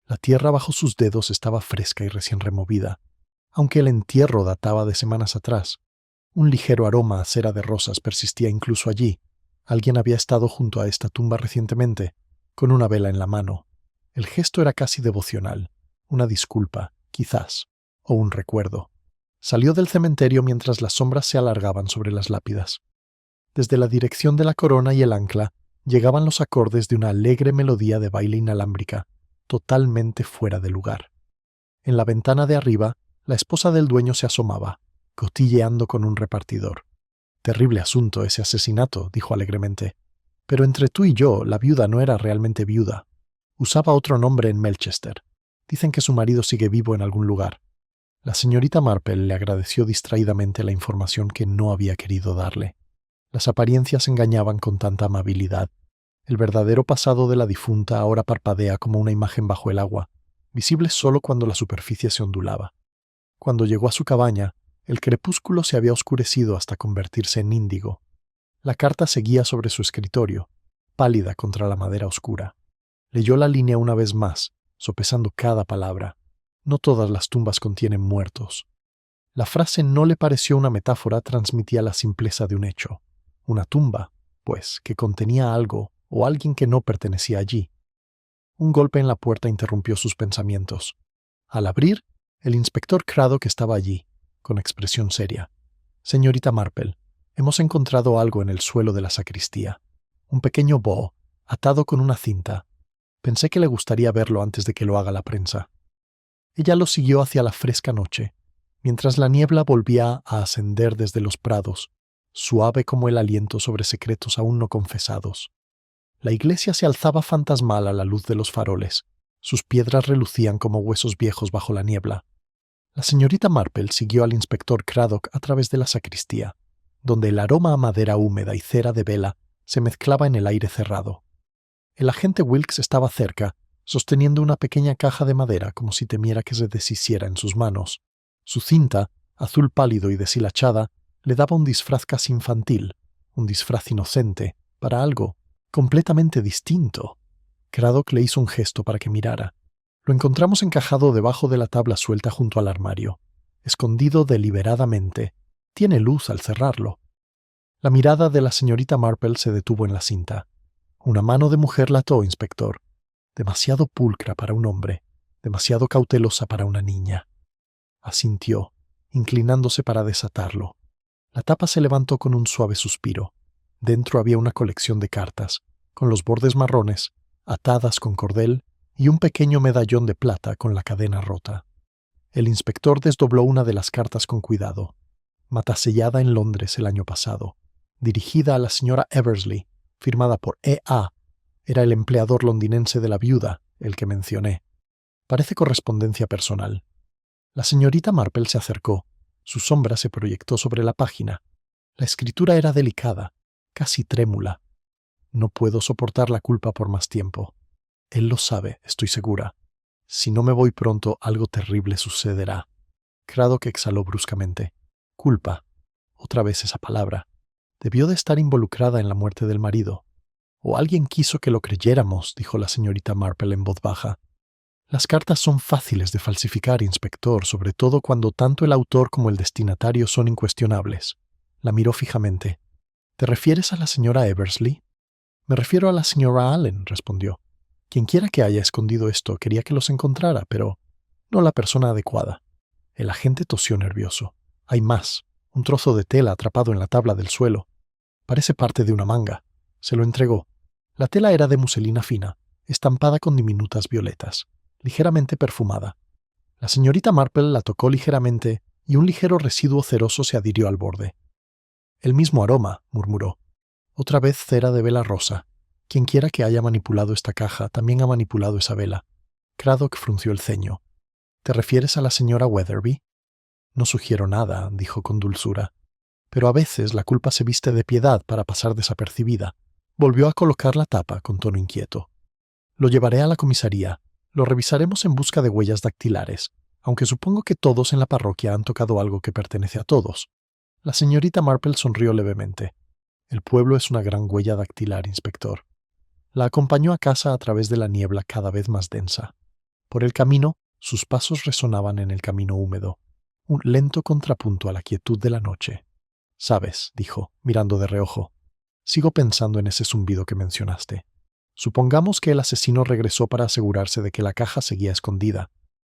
La tierra bajo sus dedos estaba fresca y recién removida, aunque el entierro databa de semanas atrás. Un ligero aroma a cera de rosas persistía incluso allí. Alguien había estado junto a esta tumba recientemente, con una vela en la mano. El gesto era casi devocional, una disculpa, quizás, o un recuerdo. Salió del cementerio mientras las sombras se alargaban sobre las lápidas. Desde la dirección de la corona y el ancla llegaban los acordes de una alegre melodía de baile inalámbrica, totalmente fuera de lugar. En la ventana de arriba, la esposa del dueño se asomaba, cotilleando con un repartidor. «Terrible asunto ese asesinato», dijo alegremente. «Pero entre tú y yo, la viuda no era realmente viuda. Usaba otro nombre en Melchester. Dicen que su marido sigue vivo en algún lugar». La señorita Marple le agradeció distraídamente la información que no había querido darle. Las apariencias engañaban con tanta amabilidad. El verdadero pasado de la difunta ahora parpadea como una imagen bajo el agua, visible solo cuando la superficie se ondulaba. Cuando llegó a su cabaña, el crepúsculo se había oscurecido hasta convertirse en índigo. La carta seguía sobre su escritorio, pálida contra la madera oscura. Leyó la línea una vez más, sopesando cada palabra. No todas las tumbas contienen muertos. La frase no le pareció una metáfora, transmitía la simpleza de un hecho. Una tumba, pues, que contenía algo o alguien que no pertenecía allí. Un golpe en la puerta interrumpió sus pensamientos. Al abrir, el inspector Craddock estaba allí, con expresión seria. «Señorita Marple, hemos encontrado algo en el suelo de la sacristía. Un pequeño boho, atado con una cinta. Pensé que le gustaría verlo antes de que lo haga la prensa». Ella lo siguió hacia la fresca noche, mientras la niebla volvía a ascender desde los prados, suave como el aliento sobre secretos aún no confesados. La iglesia se alzaba fantasmal a la luz de los faroles. Sus piedras relucían como huesos viejos bajo la niebla. La señorita Marple siguió al inspector Craddock a través de la sacristía, donde el aroma a madera húmeda y cera de vela se mezclaba en el aire cerrado. El agente Wilkes estaba cerca, sosteniendo una pequeña caja de madera como si temiera que se deshiciera en sus manos. Su cinta, azul pálido y deshilachada, le daba un disfraz casi infantil, un disfraz inocente, para algo completamente distinto. Craddock le hizo un gesto para que mirara. Lo encontramos encajado debajo de la tabla suelta junto al armario, escondido deliberadamente. Tiene luz al cerrarlo. La mirada de la señorita Marple se detuvo en la cinta. Una mano de mujer la ató, inspector. Demasiado pulcra para un hombre, demasiado cautelosa para una niña. Asintió, inclinándose para desatarlo. La tapa se levantó con un suave suspiro. Dentro había una colección de cartas, con los bordes marrones, atadas con cordel, y un pequeño medallón de plata con la cadena rota. El inspector desdobló una de las cartas con cuidado. Matasellada en Londres el año pasado, dirigida a la señora Eversley, firmada por E.A. Era el empleador londinense de la viuda, el que mencioné. Parece correspondencia personal. La señorita Marple se acercó. Su sombra se proyectó sobre la página. La escritura era delicada, casi trémula. «No puedo soportar la culpa por más tiempo. Él lo sabe, estoy segura. Si no me voy pronto, algo terrible sucederá». Craddock exhaló bruscamente. Culpa. Otra vez esa palabra. Debió de estar involucrada en la muerte del marido. «O alguien quiso que lo creyéramos», dijo la señorita Marple en voz baja. «Las cartas son fáciles de falsificar, inspector, sobre todo cuando tanto el autor como el destinatario son incuestionables». La miró fijamente. «¿Te refieres a la señora Eversley?» «Me refiero a la señora Allen», respondió. «Quienquiera que haya escondido esto quería que los encontrara, pero no la persona adecuada». El agente tosió nervioso. «Hay más. Un trozo de tela atrapado en la tabla del suelo. Parece parte de una manga». Se lo entregó. La tela era de muselina fina, estampada con diminutas violetas, ligeramente perfumada. La señorita Marple la tocó ligeramente y un ligero residuo ceroso se adhirió al borde. «El mismo aroma», murmuró. «Otra vez cera de vela rosa. Quienquiera que haya manipulado esta caja también ha manipulado esa vela». Craddock frunció el ceño. «¿Te refieres a la señora Weatherby?» «No sugiero nada», dijo con dulzura. «Pero a veces la culpa se viste de piedad para pasar desapercibida». Volvió a colocar la tapa con tono inquieto. «Lo llevaré a la comisaría. Lo revisaremos en busca de huellas dactilares, aunque supongo que todos en la parroquia han tocado algo que pertenece a todos». La señorita Marple sonrió levemente. «El pueblo es una gran huella dactilar, inspector». La acompañó a casa a través de la niebla cada vez más densa. Por el camino, sus pasos resonaban en el camino húmedo, un lento contrapunto a la quietud de la noche. «Sabes», dijo, mirando de reojo, «sigo pensando en ese zumbido que mencionaste. Supongamos que el asesino regresó para asegurarse de que la caja seguía escondida,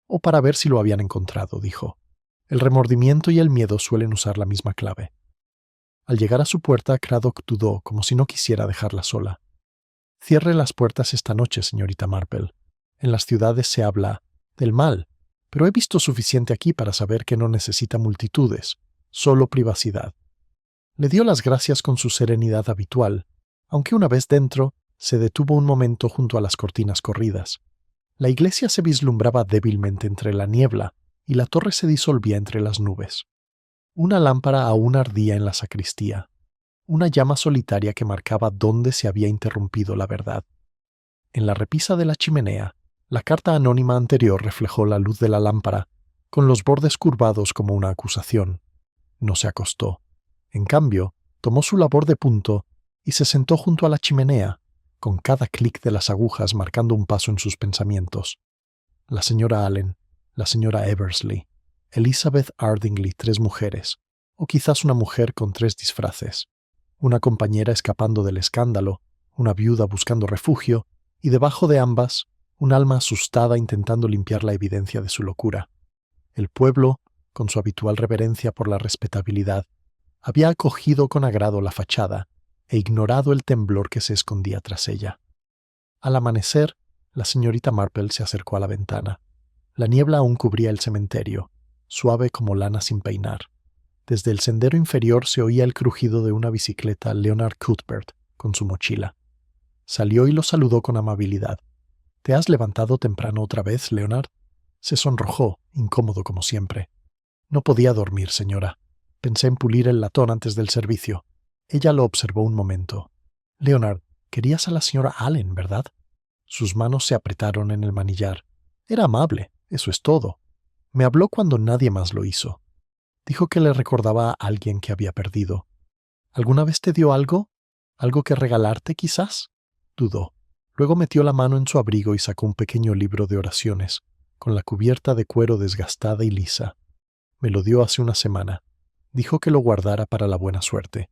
o para ver si lo habían encontrado», dijo. «El remordimiento y el miedo suelen usar la misma clave». Al llegar a su puerta, Craddock dudó, como si no quisiera dejarla sola. «Cierre las puertas esta noche, señorita Marple. En las ciudades se habla del mal, pero he visto suficiente aquí para saber que no necesita multitudes, solo privacidad. Le dio las gracias con su serenidad habitual, aunque una vez dentro, se detuvo un momento junto a las cortinas corridas. La iglesia se vislumbraba débilmente entre la niebla y la torre se disolvía entre las nubes. Una lámpara aún ardía en la sacristía, una llama solitaria que marcaba dónde se había interrumpido la verdad. En la repisa de la chimenea, la carta anónima anterior reflejó la luz de la lámpara, con los bordes curvados como una acusación. No se acostó. En cambio, tomó su labor de punto y se sentó junto a la chimenea, con cada clic de las agujas marcando un paso en sus pensamientos. La señora Allen, la señora Eversley, Elizabeth Ardingly, 3 mujeres, o quizás una mujer con 3 disfraces, una compañera escapando del escándalo, una viuda buscando refugio, y debajo de ambas, un alma asustada intentando limpiar la evidencia de su locura. El pueblo, con su habitual reverencia por la respetabilidad, había acogido con agrado la fachada e ignorado el temblor que se escondía tras ella. Al amanecer, la señorita Marple se acercó a la ventana. La niebla aún cubría el cementerio, suave como lana sin peinar. Desde el sendero inferior se oía el crujido de una bicicleta Leonard Cuthbert con su mochila. Salió y lo saludó con amabilidad. —¿Te has levantado temprano otra vez, Leonard? Se sonrojó, incómodo como siempre. —No podía dormir, señora. Pensé en pulir el latón antes del servicio. Ella lo observó un momento. —Leonard, querías a la señora Allen, ¿verdad? Sus manos se apretaron en el manillar. Era amable, eso es todo. Me habló cuando nadie más lo hizo. Dijo que le recordaba a alguien que había perdido. ¿Alguna vez te dio algo? ¿Algo que regalarte, quizás? Dudó. Luego metió la mano en su abrigo y sacó un pequeño libro de oraciones, con la cubierta de cuero desgastada y lisa. Me lo dio hace una semana. Dijo que lo guardara para la buena suerte.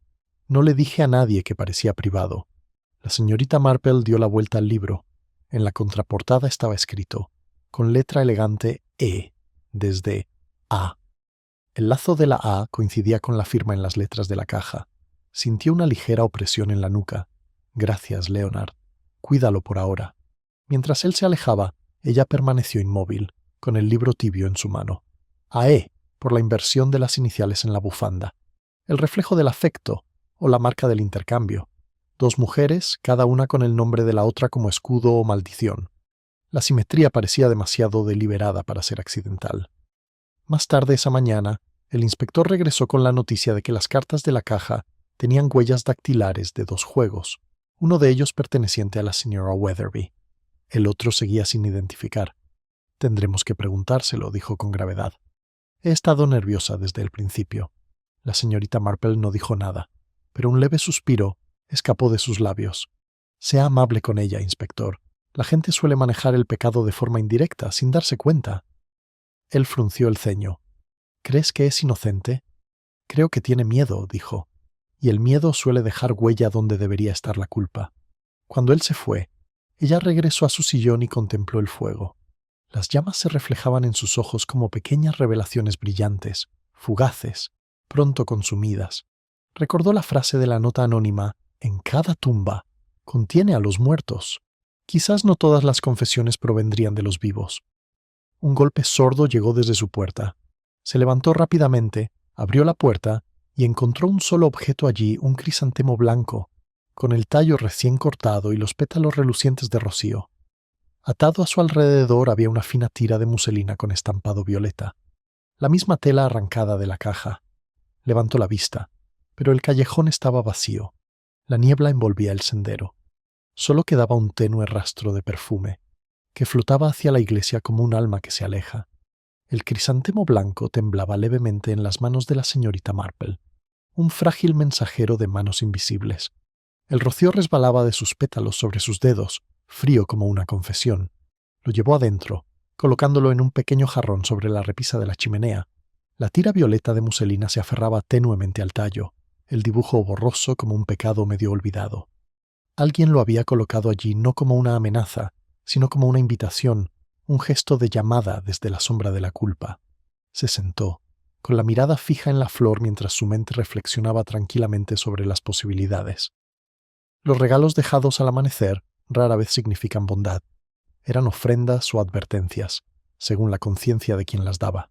No le dije a nadie que parecía privado. La señorita Marple dio la vuelta al libro. En la contraportada estaba escrito, con letra elegante E, desde A. El lazo de la A coincidía con la firma en las letras de la caja. Sintió una ligera opresión en la nuca. Gracias, Leonard. Cuídalo por ahora. Mientras él se alejaba, ella permaneció inmóvil, con el libro tibio en su mano. A E, por la inversión de las iniciales en la bufanda. El reflejo del afecto, o la marca del intercambio. 2 mujeres, cada una con el nombre de la otra como escudo o maldición. La simetría parecía demasiado deliberada para ser accidental. Más tarde esa mañana, el inspector regresó con la noticia de que las cartas de la caja tenían huellas dactilares de 2 juegos, uno de ellos perteneciente a la señora Weatherby. El otro seguía sin identificar. Tendremos que preguntárselo, dijo con gravedad. He estado nerviosa desde el principio. La señorita Marple no dijo nada, pero un leve suspiro escapó de sus labios. Sea amable con ella, inspector. La gente suele manejar el pecado de forma indirecta, sin darse cuenta. Él frunció el ceño. ¿Crees que es inocente? Creo que tiene miedo, dijo. Y el miedo suele dejar huella donde debería estar la culpa. Cuando él se fue, ella regresó a su sillón y contempló el fuego. Las llamas se reflejaban en sus ojos como pequeñas revelaciones brillantes, fugaces, pronto consumidas. Recordó la frase de la nota anónima, en cada tumba, contiene a los muertos. Quizás no todas las confesiones provendrían de los vivos. Un golpe sordo llegó desde su puerta. Se levantó rápidamente, abrió la puerta y encontró un solo objeto allí, un crisantemo blanco, con el tallo recién cortado y los pétalos relucientes de rocío. Atado a su alrededor había una fina tira de muselina con estampado violeta, la misma tela arrancada de la caja. Levantó la vista, pero el callejón estaba vacío. La niebla envolvía el sendero. Solo quedaba un tenue rastro de perfume, que flotaba hacia la iglesia como un alma que se aleja. El crisantemo blanco temblaba levemente en las manos de la señorita Marple, un frágil mensajero de manos invisibles. El rocío resbalaba de sus pétalos sobre sus dedos, frío como una confesión. Lo llevó adentro, colocándolo en un pequeño jarrón sobre la repisa de la chimenea. La tira violeta de muselina se aferraba tenuemente al tallo, el dibujo borroso como un pecado medio olvidado. Alguien lo había colocado allí no como una amenaza, sino como una invitación, un gesto de llamada desde la sombra de la culpa. Se sentó, con la mirada fija en la flor mientras su mente reflexionaba tranquilamente sobre las posibilidades. Los regalos dejados al amanecer rara vez significan bondad. Eran ofrendas o advertencias, según la conciencia de quien las daba.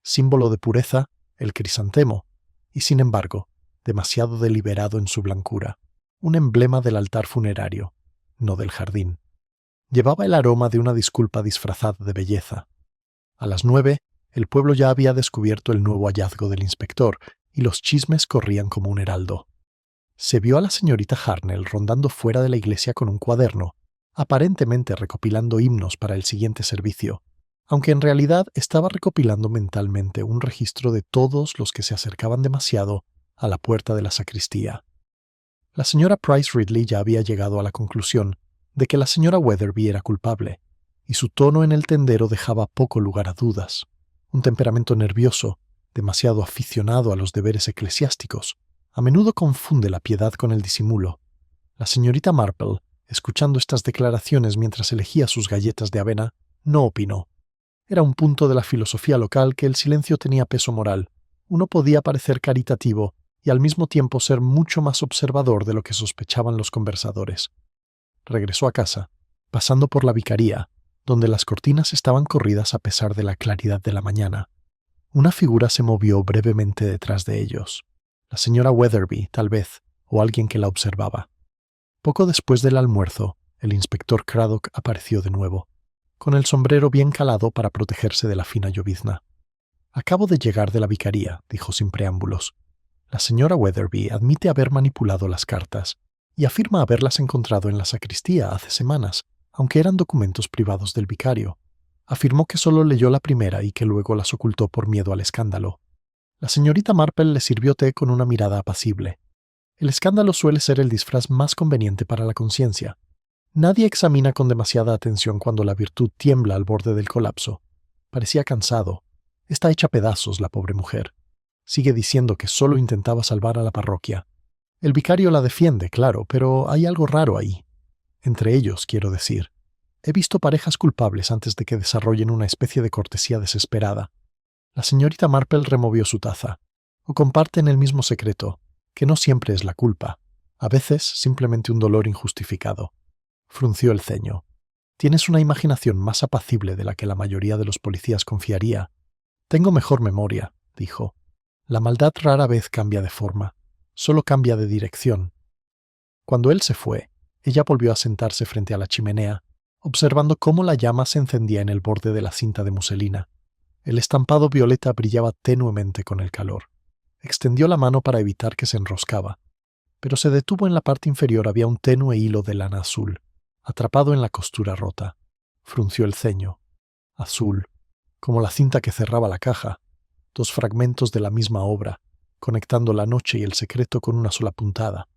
Símbolo de pureza, el crisantemo, y sin embargo, demasiado deliberado en su blancura. Un emblema del altar funerario, no del jardín. Llevaba el aroma de una disculpa disfrazada de belleza. A las 9, el pueblo ya había descubierto el nuevo hallazgo del inspector, y los chismes corrían como un heraldo. Se vio a la señorita Harnell rondando fuera de la iglesia con un cuaderno, aparentemente recopilando himnos para el siguiente servicio, aunque en realidad estaba recopilando mentalmente un registro de todos los que se acercaban demasiado a la puerta de la sacristía. La señora Price Ridley ya había llegado a la conclusión de que la señora Weatherby era culpable, y su tono en el tendero dejaba poco lugar a dudas. Un temperamento nervioso, demasiado aficionado a los deberes eclesiásticos, a menudo confunde la piedad con el disimulo. La señorita Marple, escuchando estas declaraciones mientras elegía sus galletas de avena, no opinó. Era un punto de la filosofía local que el silencio tenía peso moral. Uno podía parecer caritativo y al mismo tiempo ser mucho más observador de lo que sospechaban los conversadores. Regresó a casa, pasando por la vicaría, donde las cortinas estaban corridas a pesar de la claridad de la mañana. Una figura se movió brevemente detrás de ellos. La señora Weatherby, tal vez, o alguien que la observaba. Poco después del almuerzo, el inspector Craddock apareció de nuevo, con el sombrero bien calado para protegerse de la fina llovizna. «Acabo de llegar de la vicaría», dijo sin preámbulos. «La señora Weatherby admite haber manipulado las cartas y afirma haberlas encontrado en la sacristía hace semanas, aunque eran documentos privados del vicario. Afirmó que solo leyó la primera y que luego las ocultó por miedo al escándalo. La señorita Marple le sirvió té con una mirada apacible. El escándalo suele ser el disfraz más conveniente para la conciencia. Nadie examina con demasiada atención cuando la virtud tiembla al borde del colapso. Parecía cansado. Está hecha pedazos la pobre mujer. Sigue diciendo que solo intentaba salvar a la parroquia. El vicario la defiende, claro, pero hay algo raro ahí. Entre ellos, quiero decir. He visto parejas culpables antes de que desarrollen una especie de cortesía desesperada. La señorita Marple removió su taza. O comparten el mismo secreto, que no siempre es la culpa. A veces, simplemente un dolor injustificado. Frunció el ceño. Tienes una imaginación más apacible de la que la mayoría de los policías confiaría. Tengo mejor memoria, dijo. La maldad rara vez cambia de forma, solo cambia de dirección. Cuando él se fue, ella volvió a sentarse frente a la chimenea, observando cómo la llama se encendía en el borde de la cinta de muselina. El estampado violeta brillaba tenuemente con el calor. Extendió la mano para evitar que se enroscaba, pero se detuvo en la parte inferior. Había un tenue hilo de lana azul, atrapado en la costura rota. Frunció el ceño. Azul, como la cinta que cerraba la caja, dos fragmentos de la misma obra, conectando la noche y el secreto con una sola puntada.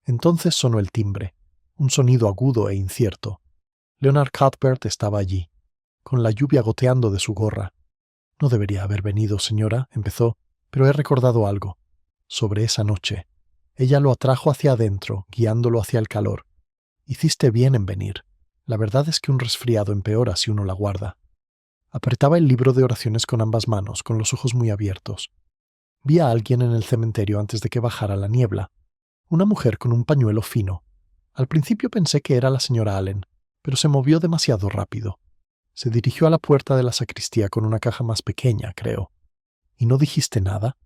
Entonces sonó el timbre, un sonido agudo e incierto. Leonard Cuthbert estaba allí, con la lluvia goteando de su gorra. «No debería haber venido, señora», empezó, «pero he recordado algo. Sobre esa noche. Ella lo atrajo hacia adentro, guiándolo hacia el calor. Hiciste bien en venir. La verdad es que un resfriado empeora si uno la guarda». Apretaba el libro de oraciones con ambas manos, con los ojos muy abiertos. Vi a alguien en el cementerio antes de que bajara la niebla. Una mujer con un pañuelo fino. Al principio pensé que era la señora Allen, pero se movió demasiado rápido. Se dirigió a la puerta de la sacristía con una caja más pequeña, creo. ¿Y no dijiste nada?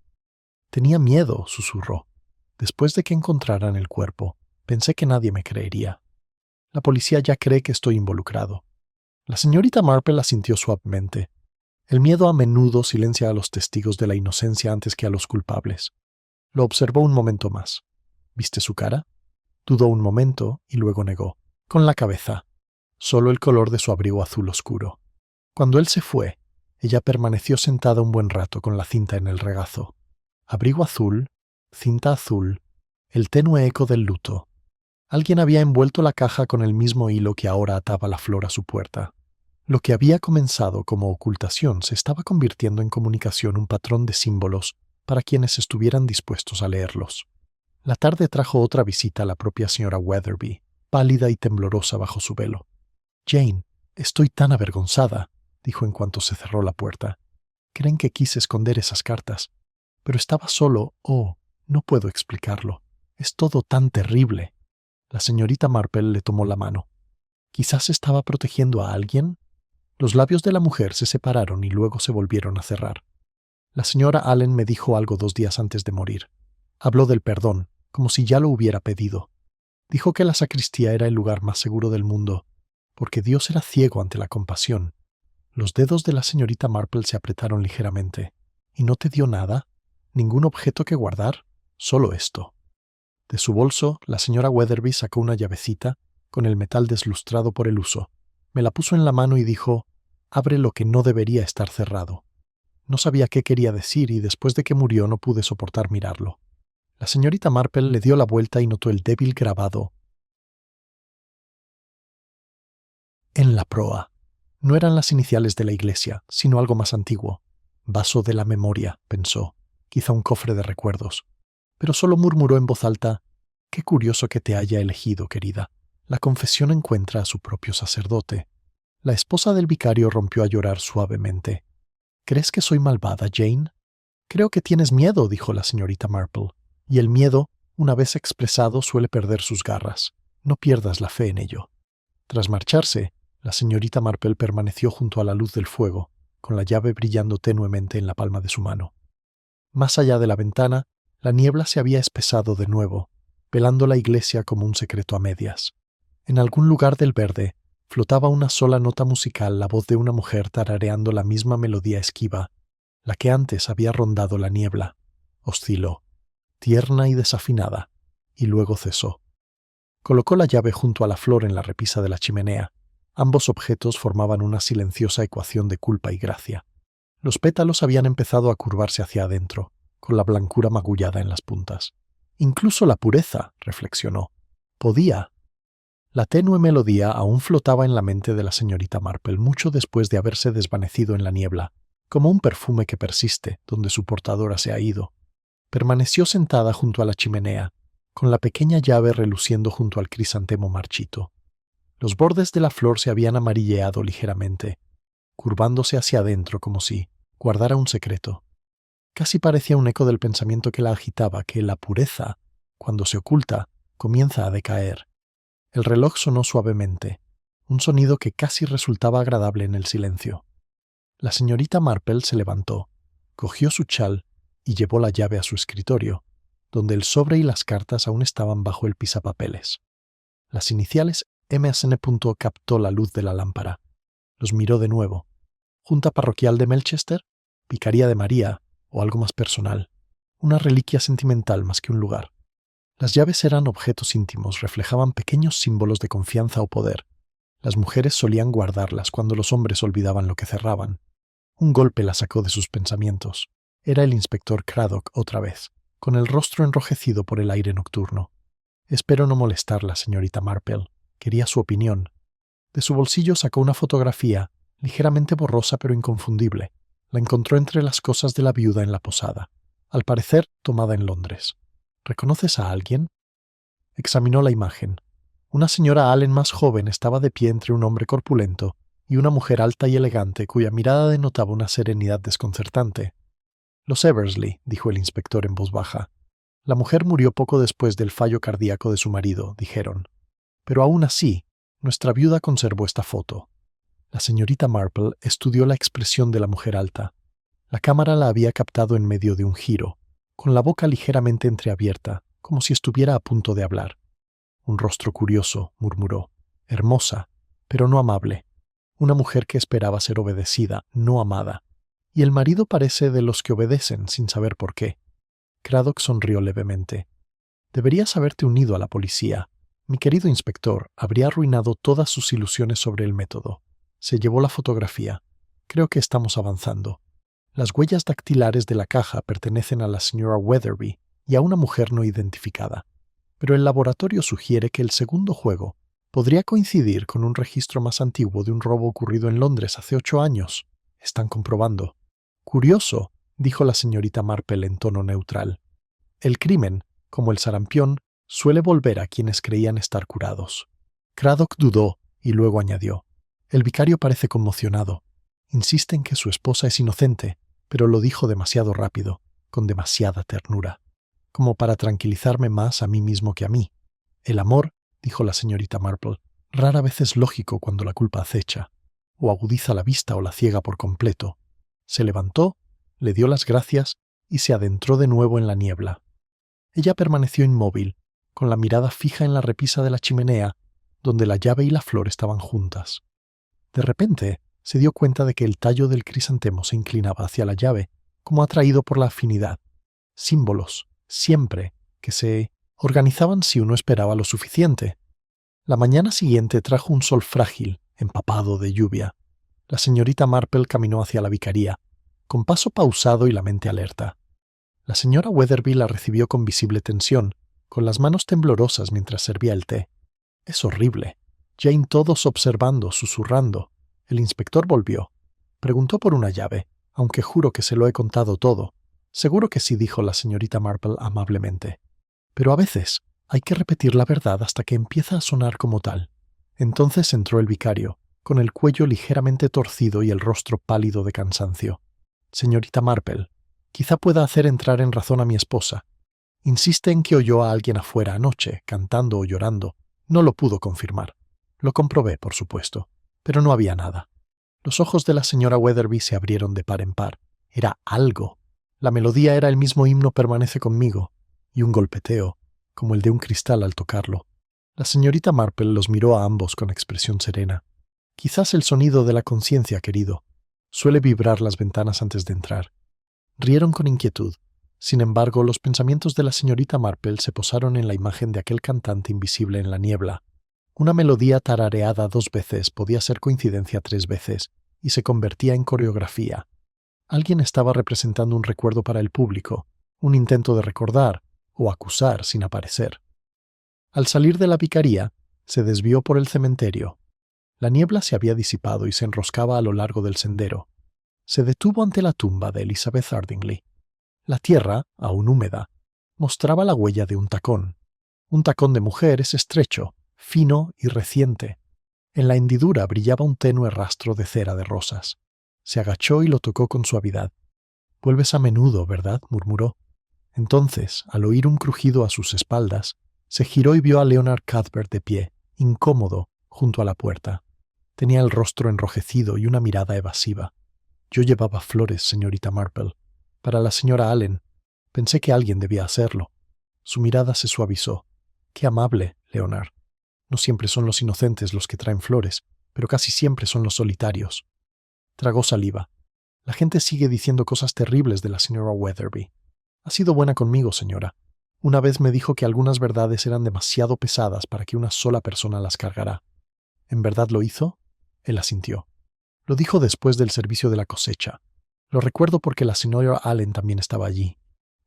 Tenía miedo, susurró. Después de que encontraran el cuerpo, pensé que nadie me creería. La policía ya cree que estoy involucrado. La señorita Marple asintió suavemente. El miedo a menudo silencia a los testigos de la inocencia antes que a los culpables. Lo observó un momento más. ¿Viste su cara? Dudó un momento y luego negó, con la cabeza. Solo el color de su abrigo azul oscuro. Cuando él se fue, ella permaneció sentada un buen rato con la cinta en el regazo. Abrigo azul, cinta azul, el tenue eco del luto. Alguien había envuelto la caja con el mismo hilo que ahora ataba la flor a su puerta. Lo que había comenzado como ocultación se estaba convirtiendo en comunicación, un patrón de símbolos para quienes estuvieran dispuestos a leerlos. La tarde trajo otra visita a la propia señora Weatherby, pálida y temblorosa bajo su velo. «Jane, estoy tan avergonzada», dijo en cuanto se cerró la puerta. «Creen que quise esconder esas cartas. Pero estaba solo. Oh, no puedo explicarlo. Es todo tan terrible». La señorita Marple le tomó la mano. ¿Quizás estaba protegiendo a alguien? Los labios de la mujer se separaron y luego se volvieron a cerrar. La señora Allen me dijo algo 2 días antes de morir. Habló del perdón, como si ya lo hubiera pedido. Dijo que la sacristía era el lugar más seguro del mundo, porque Dios era ciego ante la compasión. Los dedos de la señorita Marple se apretaron ligeramente. ¿Y no te dio nada? ¿Ningún objeto que guardar? Solo esto. De su bolso, la señora Weatherby sacó una llavecita, con el metal deslustrado por el uso. Me la puso en la mano y dijo, «Abre lo que no debería estar cerrado». No sabía qué quería decir y después de que murió no pude soportar mirarlo. La señorita Marple le dio la vuelta y notó el débil grabado en la proa. No eran las iniciales de la iglesia, sino algo más antiguo. Vaso de la memoria, pensó, quizá un cofre de recuerdos. Pero solo murmuró en voz alta, «Qué curioso que te haya elegido, querida. La confesión encuentra a su propio sacerdote». La esposa del vicario rompió a llorar suavemente. «¿Crees que soy malvada, Jane?» «Creo que tienes miedo», dijo la señorita Marple. «Y el miedo, una vez expresado, suele perder sus garras. No pierdas la fe en ello». Tras marcharse, la señorita Marple permaneció junto a la luz del fuego, con la llave brillando tenuemente en la palma de su mano. Más allá de la ventana, la niebla se había espesado de nuevo, velando la iglesia como un secreto a medias. En algún lugar del verde, flotaba una sola nota musical, la voz de una mujer tarareando la misma melodía esquiva, la que antes había rondado la niebla. Osciló, tierna y desafinada, y luego cesó. Colocó la llave junto a la flor en la repisa de la chimenea. Ambos objetos formaban una silenciosa ecuación de culpa y gracia. Los pétalos habían empezado a curvarse hacia adentro, con la blancura magullada en las puntas. Incluso la pureza, reflexionó, podía. La tenue melodía aún flotaba en la mente de la señorita Marple mucho después de haberse desvanecido en la niebla, como un perfume que persiste donde su portadora se ha ido. Permaneció sentada junto a la chimenea, con la pequeña llave reluciendo junto al crisantemo marchito. Los bordes de la flor se habían amarilleado ligeramente, curvándose hacia adentro como si guardara un secreto. Casi parecía un eco del pensamiento que la agitaba, que la pureza, cuando se oculta, comienza a decaer. El reloj sonó suavemente, un sonido que casi resultaba agradable en el silencio. La señorita Marple se levantó, cogió su chal y llevó la llave a su escritorio, donde el sobre y las cartas aún estaban bajo el pisapapeles. Las iniciales MSN. Captó la luz de la lámpara. Los miró de nuevo. Junta parroquial de Melchester, Vicaría de María o algo más personal. Una reliquia sentimental más que un lugar. Las llaves eran objetos íntimos, reflejaban pequeños símbolos de confianza o poder. Las mujeres solían guardarlas cuando los hombres olvidaban lo que cerraban. Un golpe la sacó de sus pensamientos. Era el inspector Craddock otra vez, con el rostro enrojecido por el aire nocturno. «Espero no molestarla, señorita Marple. Quería su opinión». De su bolsillo sacó una fotografía, ligeramente borrosa pero inconfundible. La encontró entre las cosas de la viuda en la posada, al parecer tomada en Londres. «¿Reconoces a alguien?» Examinó la imagen. Una señora Allen más joven estaba de pie entre un hombre corpulento y una mujer alta y elegante cuya mirada denotaba una serenidad desconcertante. «Los Eversley», dijo el inspector en voz baja. «La mujer murió poco después del fallo cardíaco de su marido», dijeron. «Pero aún así, nuestra viuda conservó esta foto». La señorita Marple estudió la expresión de la mujer alta. La cámara la había captado en medio de un giro, con la boca ligeramente entreabierta, como si estuviera a punto de hablar. «Un rostro curioso», murmuró. «Hermosa, pero no amable. Una mujer que esperaba ser obedecida, no amada. Y el marido parece de los que obedecen sin saber por qué». Craddock sonrió levemente. «Deberías haberte unido a la policía. Mi querido inspector habría arruinado todas sus ilusiones sobre el método». Se llevó la fotografía. «Creo que estamos avanzando. Las huellas dactilares de la caja pertenecen a la señora Weatherby y a una mujer no identificada. Pero el laboratorio sugiere que el segundo juego podría coincidir con un registro más antiguo de un robo ocurrido en Londres hace 8 años. Están comprobando». «Curioso», dijo la señorita Marple en tono neutral. «El crimen, como el sarampión, suele volver a quienes creían estar curados». Craddock dudó y luego añadió: «El vicario parece conmocionado. Insiste en que su esposa es inocente, pero lo dijo demasiado rápido, con demasiada ternura, como para tranquilizarme más a mí mismo que a mí. El amor», dijo la señorita Marple, Rara vez es lógico cuando la culpa acecha, o agudiza la vista o la ciega por completo. Se levantó, le dio las gracias y se adentró de nuevo en la niebla. Ella permaneció inmóvil, con la mirada fija en la repisa de la chimenea, donde la llave y la flor estaban juntas. De repente, se dio cuenta de que el tallo del crisantemo se inclinaba hacia la llave, como atraído por la afinidad. Símbolos, siempre, que se organizaban si uno esperaba lo suficiente. La mañana siguiente trajo un sol frágil, empapado de lluvia. La señorita Marple caminó hacia la vicaría, con paso pausado y la mente alerta. La señora Weatherby la recibió con visible tensión, con las manos temblorosas mientras servía el té. Es horrible. Jane todos observando, susurrando. El inspector volvió. Preguntó por una llave, aunque juro que se lo he contado todo. Seguro que sí, dijo la señorita Marple amablemente. Pero a veces hay que repetir la verdad hasta que empieza a sonar como tal. Entonces entró el vicario, con el cuello ligeramente torcido y el rostro pálido de cansancio. Señorita Marple, quizá pueda hacer entrar en razón a mi esposa. Insiste en que oyó a alguien afuera anoche, cantando o llorando. No lo pudo confirmar. Lo comprobé, por supuesto, pero no había nada. Los ojos de la señora Weatherby se abrieron de par en par. Era algo. La melodía era el mismo himno Permanece conmigo, y un golpeteo, como el de un cristal al tocarlo. La señorita Marple los miró a ambos con expresión serena. Quizás el sonido de la conciencia, querido. Suele vibrar las ventanas antes de entrar. Rieron con inquietud. Sin embargo, los pensamientos de la señorita Marple se posaron en la imagen de aquel cantante invisible en la niebla. Una melodía tarareada 2 veces podía ser coincidencia 3 veces, y se convertía en coreografía. Alguien estaba representando un recuerdo para el público, un intento de recordar o acusar sin aparecer. Al salir de la vicaría, se desvió por el cementerio. La niebla se había disipado y se enroscaba a lo largo del sendero. Se detuvo ante la tumba de Elizabeth Ardingly. La tierra, aún húmeda, mostraba la huella de un tacón. Un tacón de mujer es estrecho, fino y reciente. En la hendidura brillaba un tenue rastro de cera de rosas. Se agachó y lo tocó con suavidad. «Vuelves a menudo, ¿verdad?», murmuró. Entonces, al oír un crujido a sus espaldas, se giró y vio a Leonard Cuthbert de pie, incómodo, junto a la puerta. Tenía el rostro enrojecido y una mirada evasiva. «Yo llevaba flores, señorita Marple. Para la señora Allen. Pensé que alguien debía hacerlo». Su mirada se suavizó. «Qué amable, Leonard. No siempre son los inocentes los que traen flores, pero casi siempre son los solitarios». Tragó saliva. «La gente sigue diciendo cosas terribles de la señora Weatherby. Ha sido buena conmigo, señora. Una vez me dijo que algunas verdades eran demasiado pesadas para que una sola persona las cargara». «¿En verdad lo hizo?». Él asintió. «Lo dijo después del servicio de la cosecha. Lo recuerdo porque la señora Allen también estaba allí.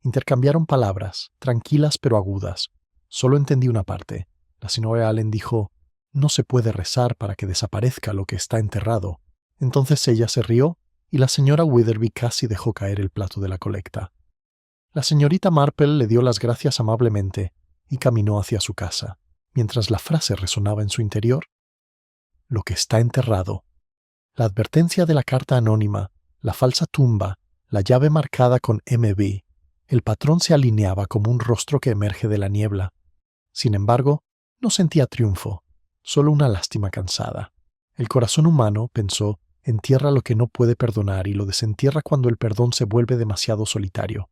Intercambiaron palabras, tranquilas pero agudas. Solo entendí una parte. La señora Allen dijo, «No se puede rezar para que desaparezca lo que está enterrado». Entonces ella se rió y la señora Weatherby casi dejó caer el plato de la colecta. La señorita Marple le dio las gracias amablemente y caminó hacia su casa, mientras la frase resonaba en su interior. Lo que está enterrado. La advertencia de la carta anónima, la falsa tumba, la llave marcada con MB. El patrón se alineaba como un rostro que emerge de la niebla. Sin embargo, no sentía triunfo, solo una lástima cansada. El corazón humano, pensó, entierra lo que no puede perdonar y lo desentierra cuando el perdón se vuelve demasiado solitario.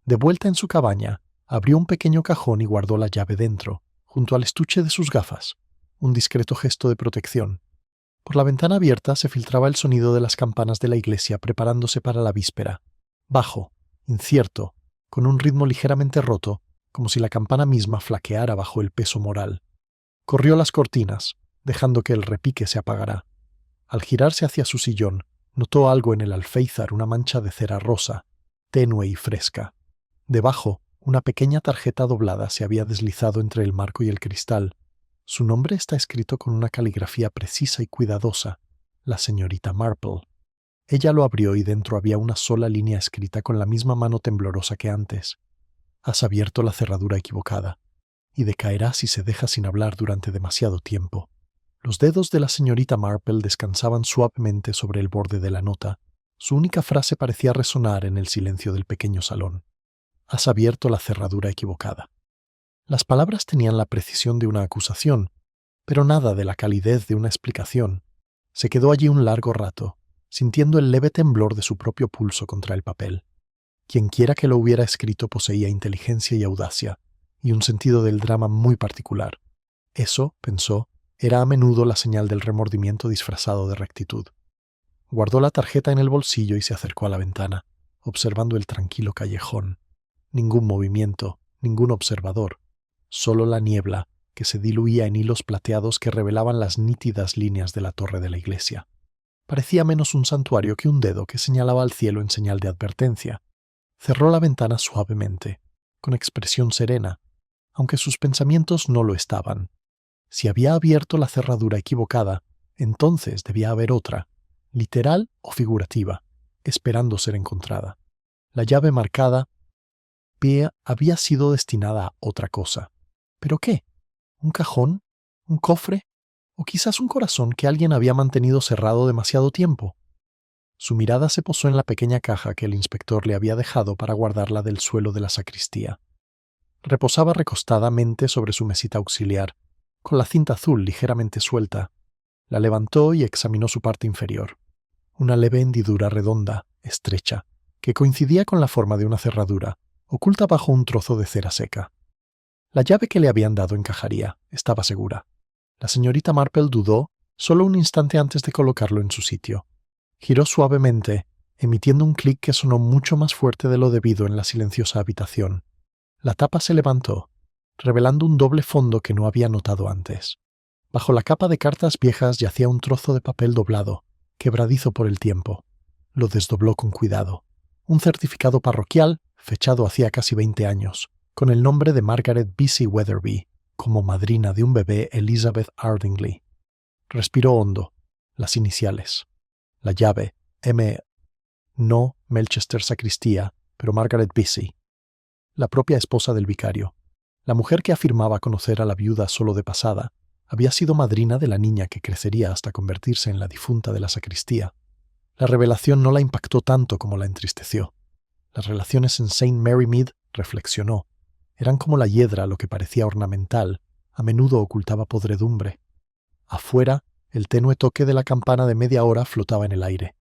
De vuelta en su cabaña, abrió un pequeño cajón y guardó la llave dentro, junto al estuche de sus gafas, un discreto gesto de protección. Por la ventana abierta se filtraba el sonido de las campanas de la iglesia preparándose para la víspera, bajo, incierto, con un ritmo ligeramente roto, como si la campana misma flaqueara bajo el peso moral. Corrió las cortinas, dejando que el repique se apagara. Al girarse hacia su sillón, notó algo en el alféizar, una mancha de cera rosa, tenue y fresca. Debajo, una pequeña tarjeta doblada se había deslizado entre el marco y el cristal. Su nombre está escrito con una caligrafía precisa y cuidadosa, la señorita Marple. Ella lo abrió y dentro había una sola línea escrita con la misma mano temblorosa que antes. «Has abierto la cerradura equivocada, y decaerá si se deja sin hablar durante demasiado tiempo». Los dedos de la señorita Marple descansaban suavemente sobre el borde de la nota. Su única frase parecía resonar en el silencio del pequeño salón. «Has abierto la cerradura equivocada». Las palabras tenían la precisión de una acusación, pero nada de la calidez de una explicación. Se quedó allí un largo rato, sintiendo el leve temblor de su propio pulso contra el papel. Quienquiera que lo hubiera escrito poseía inteligencia y audacia, y un sentido del drama muy particular. Eso, pensó, era a menudo la señal del remordimiento disfrazado de rectitud. Guardó la tarjeta en el bolsillo y se acercó a la ventana, observando el tranquilo callejón. Ningún movimiento, ningún observador, solo la niebla que se diluía en hilos plateados que revelaban las nítidas líneas de la torre de la iglesia. Parecía menos un santuario que un dedo que señalaba al cielo en señal de advertencia. Cerró la ventana suavemente, con expresión serena, aunque sus pensamientos no lo estaban. Si había abierto la cerradura equivocada, entonces debía haber otra, literal o figurativa, esperando ser encontrada. La llave marcada P había sido destinada a otra cosa. ¿Pero qué? ¿Un cajón? ¿Un cofre? ¿O quizás un corazón que alguien había mantenido cerrado demasiado tiempo? Su mirada se posó en la pequeña caja que el inspector le había dejado para guardarla del suelo de la sacristía. Reposaba recostadamente sobre su mesita auxiliar, con la cinta azul ligeramente suelta. La levantó y examinó su parte inferior. Una leve hendidura redonda, estrecha, que coincidía con la forma de una cerradura, oculta bajo un trozo de cera seca. La llave que le habían dado encajaría, estaba segura. La señorita Marple dudó solo un instante antes de colocarlo en su sitio. Giró suavemente, emitiendo un clic que sonó mucho más fuerte de lo debido en la silenciosa habitación. La tapa se levantó, revelando un doble fondo que no había notado antes. Bajo la capa de cartas viejas yacía un trozo de papel doblado, quebradizo por el tiempo. Lo desdobló con cuidado. Un certificado parroquial, fechado hacía casi 20 años, con el nombre de Margaret Vesey Weatherby, como madrina de un bebé Elizabeth Ardingly. Respiró hondo. Las iniciales. La llave, M. No Melchester Sacristía, pero Margaret Vesey. La propia esposa del vicario. La mujer que afirmaba conocer a la viuda solo de pasada, había sido madrina de la niña que crecería hasta convertirse en la difunta de la sacristía. La revelación no la impactó tanto como la entristeció. Las relaciones en St. Mary Mead, reflexionó, eran como la hiedra, lo que parecía ornamental, a menudo ocultaba podredumbre. Afuera, el tenue toque de la campana de media hora flotaba en el aire.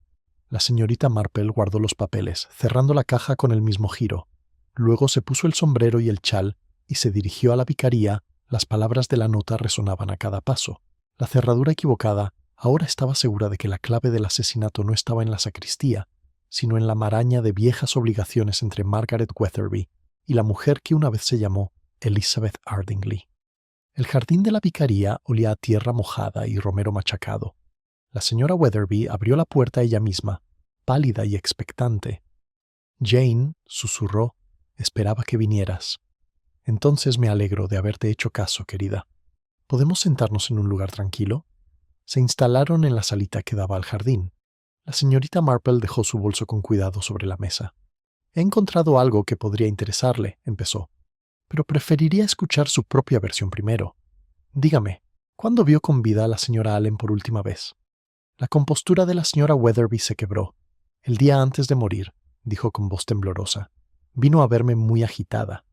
La señorita Marple guardó los papeles, cerrando la caja con el mismo giro. Luego se puso el sombrero y el chal y se dirigió a la vicaría. Las palabras de la nota resonaban a cada paso. La cerradura equivocada ahora estaba segura de que la clave del asesinato no estaba en la sacristía, sino en la maraña de viejas obligaciones entre Margaret Weatherby y la mujer que una vez se llamó Elizabeth Ardingly. El jardín de la vicaría olía a tierra mojada y romero machacado. La señora Weatherby abrió la puerta ella misma, pálida y expectante. Jane, susurró, esperaba que vinieras. Entonces me alegro de haberte hecho caso, querida. ¿Podemos sentarnos en un lugar tranquilo? Se instalaron en la salita que daba al jardín. La señorita Marple dejó su bolso con cuidado sobre la mesa. He encontrado algo que podría interesarle, empezó. Pero preferiría escuchar su propia versión primero. Dígame, ¿cuándo vio con vida a la señora Allen por última vez? La compostura de la señora Weatherby se quebró. El día antes de morir, dijo con voz temblorosa. Vino a verme muy agitada.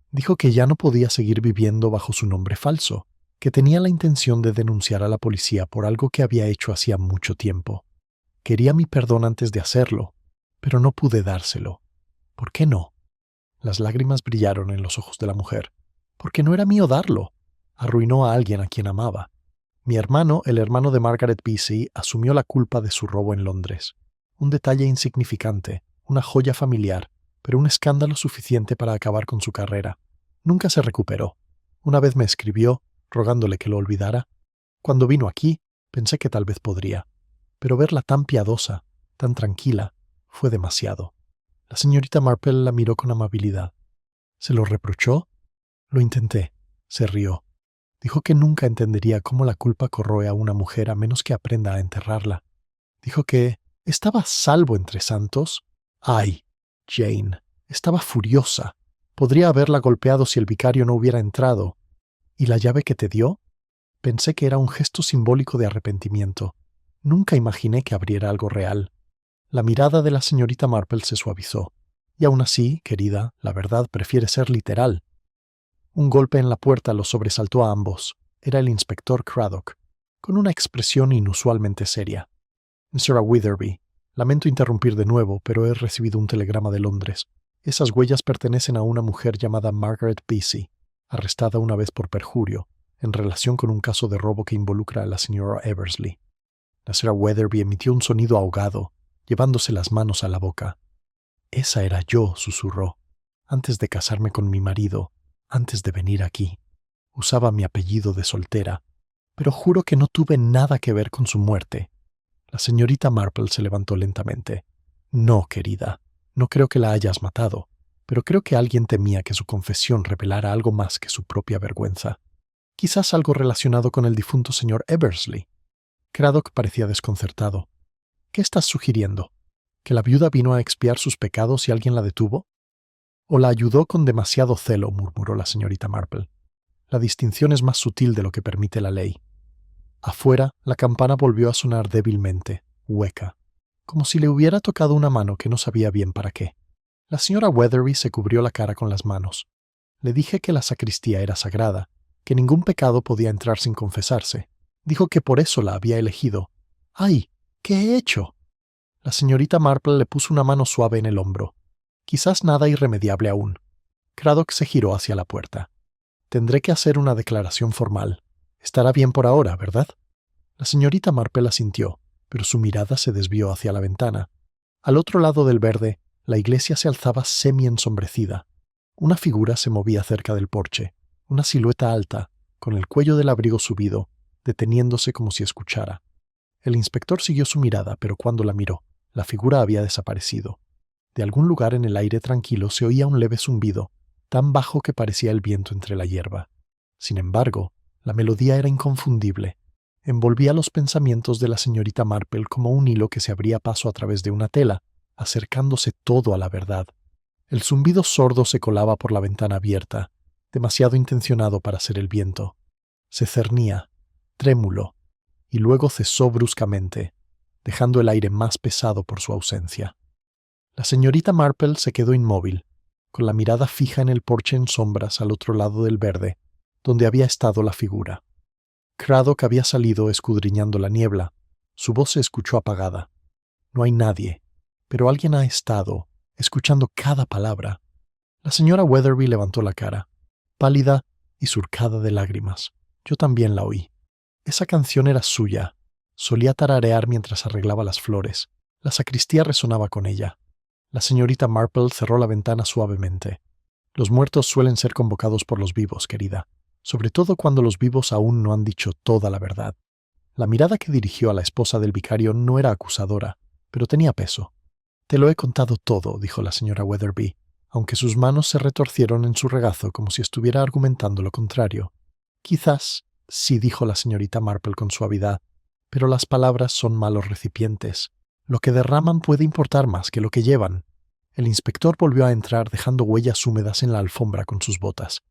Dijo que ya no podía seguir viviendo bajo su nombre falso, que tenía la intención de denunciar a la policía por algo que había hecho hacía mucho tiempo. Quería mi perdón antes de hacerlo, pero no pude dárselo. ¿Por qué no? Las lágrimas brillaron en los ojos de la mujer. Porque no era mío darlo. Arruinó a alguien a quien amaba. Mi hermano, el hermano de Margaret Vesey, asumió la culpa de su robo en Londres. Un detalle insignificante, una joya familiar, pero un escándalo suficiente para acabar con su carrera. Nunca se recuperó. Una vez me escribió, rogándole que lo olvidara. Cuando vino aquí, pensé que tal vez podría. Pero verla tan piadosa, tan tranquila, fue demasiado. La señorita Marple la miró con amabilidad. ¿Se lo reprochó? Lo intenté. Se rió. Dijo que nunca entendería cómo la culpa corroe a una mujer a menos que aprenda a enterrarla. Dijo que estaba a salvo entre santos. ¡Ay! Jane. Estaba furiosa. Podría haberla golpeado si el vicario no hubiera entrado. ¿Y la llave que te dio? Pensé que era un gesto simbólico de arrepentimiento. Nunca imaginé que abriera algo real. La mirada de la señorita Marple se suavizó. Y aún así, querida, la verdad prefiere ser literal. Un golpe en la puerta los sobresaltó a ambos. Era el inspector Craddock, con una expresión inusualmente seria. Sra. Witherby, lamento interrumpir de nuevo, pero he recibido un telegrama de Londres. Esas huellas pertenecen a una mujer llamada Margaret Vesey, arrestada una vez por perjurio, en relación con un caso de robo que involucra a la señora Eversley. La Sra. Witherby emitió un sonido ahogado, llevándose las manos a la boca. Esa era yo, susurró. Antes de casarme con mi marido, antes de venir aquí. Usaba mi apellido de soltera, pero juro que no tuve nada que ver con su muerte. La señorita Marple se levantó lentamente. No, querida, no creo que la hayas matado, pero creo que alguien temía que su confesión revelara algo más que su propia vergüenza. Quizás algo relacionado con el difunto señor Eversley. Craddock parecía desconcertado. ¿Qué estás sugiriendo? ¿Que la viuda vino a expiar sus pecados y alguien la detuvo? ¿O la ayudó con demasiado celo?, murmuró la señorita Marple. La distinción es más sutil de lo que permite la ley. Afuera, la campana volvió a sonar débilmente, hueca, como si le hubiera tocado una mano que no sabía bien para qué. La señora Witherby se cubrió la cara con las manos. Le dije que la sacristía era sagrada, que ningún pecado podía entrar sin confesarse. Dijo que por eso la había elegido. ¡Ay! ¿Qué he hecho? La señorita Marple le puso una mano suave en el hombro. Quizás nada irremediable aún. Craddock se giró hacia la puerta. Tendré que hacer una declaración formal. Estará bien por ahora, ¿verdad? La señorita Marple asintió, pero su mirada se desvió hacia la ventana. Al otro lado del verde, la iglesia se alzaba semi-ensombrecida. Una figura se movía cerca del porche, una silueta alta, con el cuello del abrigo subido, deteniéndose como si escuchara. El inspector siguió su mirada, pero cuando la miró, la figura había desaparecido. De algún lugar en el aire tranquilo se oía un leve zumbido, tan bajo que parecía el viento entre la hierba. Sin embargo, la melodía era inconfundible. Envolvía los pensamientos de la señorita Marple como un hilo que se abría paso a través de una tela, acercándose todo a la verdad. El zumbido sordo se colaba por la ventana abierta, demasiado intencionado para ser el viento. Se cernía, trémulo, y luego cesó bruscamente, dejando el aire más pesado por su ausencia. La señorita Marple se quedó inmóvil, con la mirada fija en el porche en sombras al otro lado del verde, donde había estado la figura. Craddock había salido escudriñando la niebla. Su voz se escuchó apagada. No hay nadie, pero alguien ha estado, escuchando cada palabra. La señora Witherby levantó la cara, pálida y surcada de lágrimas. Yo también la oí. Esa canción era suya. Solía tararear mientras arreglaba las flores. La sacristía resonaba con ella. La señorita Marple cerró la ventana suavemente. Los muertos suelen ser convocados por los vivos, querida, sobre todo cuando los vivos aún no han dicho toda la verdad. La mirada que dirigió a la esposa del vicario no era acusadora, pero tenía peso. «Te lo he contado todo», dijo la señora Witherby, aunque sus manos se retorcieron en su regazo como si estuviera argumentando lo contrario. «Quizás», sí, dijo la señorita Marple con suavidad, «pero las palabras son malos recipientes. Lo que derraman puede importar más que lo que llevan». El inspector volvió a entrar dejando huellas húmedas en la alfombra con sus botas.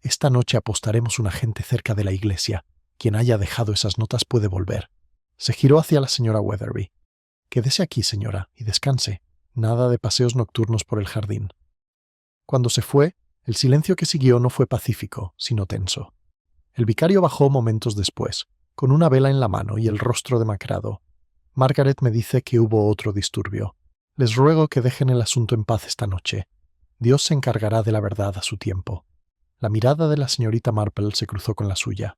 «Esta noche apostaremos un agente cerca de la iglesia. Quien haya dejado esas notas puede volver». Se giró hacia la señora Witherby. «Quédese aquí, señora, y descanse. Nada de paseos nocturnos por el jardín». Cuando se fue, el silencio que siguió no fue pacífico, sino tenso. El vicario bajó momentos después, con una vela en la mano y el rostro demacrado. «Margaret me dice que hubo otro disturbio. Les ruego que dejen el asunto en paz esta noche. Dios se encargará de la verdad a su tiempo». La mirada de la señorita Marple se cruzó con la suya.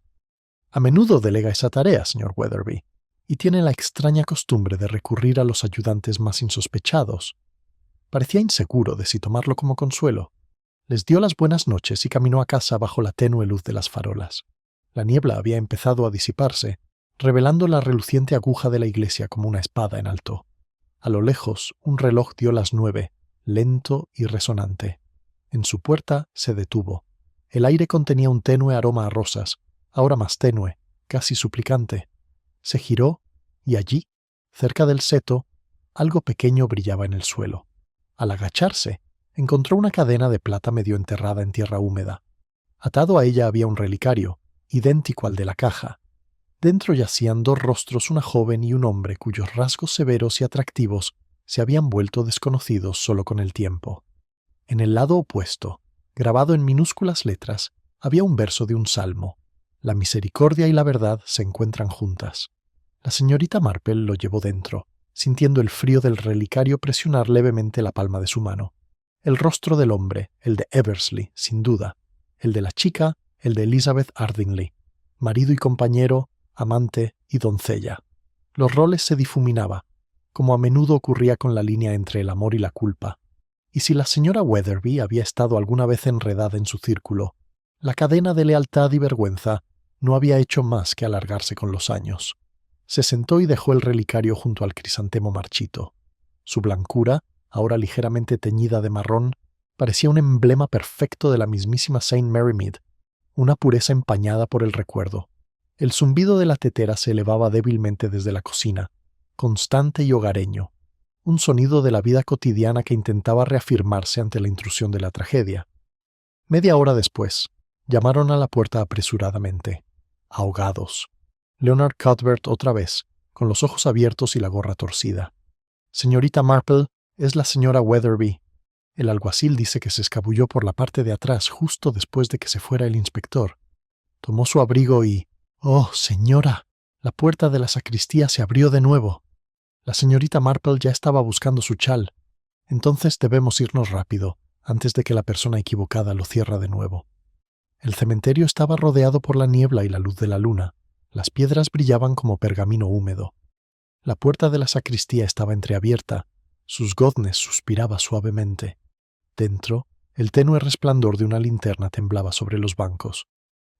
«A menudo delega esa tarea, señor Witherby, y tiene la extraña costumbre de recurrir a los ayudantes más insospechados». Parecía inseguro de si tomarlo como consuelo. Les dio las buenas noches y caminó a casa bajo la tenue luz de las farolas. La niebla había empezado a disiparse, revelando la reluciente aguja de la iglesia como una espada en alto. A lo lejos, un reloj dio las 9, lento y resonante. En su puerta se detuvo. El aire contenía un tenue aroma a rosas, ahora más tenue, casi suplicante. Se giró, y allí, cerca del seto, algo pequeño brillaba en el suelo. Al agacharse, encontró una cadena de plata medio enterrada en tierra húmeda. Atado a ella había un relicario, idéntico al de la caja. Dentro yacían dos rostros, una joven y un hombre cuyos rasgos severos y atractivos se habían vuelto desconocidos solo con el tiempo. En el lado opuesto, grabado en minúsculas letras, había un verso de un salmo. La misericordia y la verdad se encuentran juntas. La señorita Marple lo llevó dentro, sintiendo el frío del relicario presionar levemente la palma de su mano. El rostro del hombre, el de Eversley, sin duda. El de la chica, el de Elizabeth Ardingly. Marido y compañero, amante y doncella. Los roles se difuminaba, como a menudo ocurría con la línea entre el amor y la culpa. Y si la señora Weatherby había estado alguna vez enredada en su círculo, la cadena de lealtad y vergüenza no había hecho más que alargarse con los años. Se sentó y dejó el relicario junto al crisantemo marchito. Su blancura, ahora ligeramente teñida de marrón, parecía un emblema perfecto de la mismísima Saint Mary Mead, una pureza empañada por el recuerdo. El zumbido de la tetera se elevaba débilmente desde la cocina, constante y hogareño, un sonido de la vida cotidiana que intentaba reafirmarse ante la intrusión de la tragedia. Media hora después, llamaron a la puerta apresuradamente. Ahogados. Leonard Cuthbert otra vez, con los ojos abiertos y la gorra torcida. Señorita Marple, es la señora Weatherby. El alguacil dice que se escabulló por la parte de atrás justo después de que se fuera el inspector. Tomó su abrigo y... ¡Oh, señora! La puerta de la sacristía se abrió de nuevo. La señorita Marple ya estaba buscando su chal. Entonces debemos irnos rápido, antes de que la persona equivocada lo cierre de nuevo. El cementerio estaba rodeado por la niebla y la luz de la luna. Las piedras brillaban como pergamino húmedo. La puerta de la sacristía estaba entreabierta. Sus goznes suspiraba suavemente. Dentro, el tenue resplandor de una linterna temblaba sobre los bancos.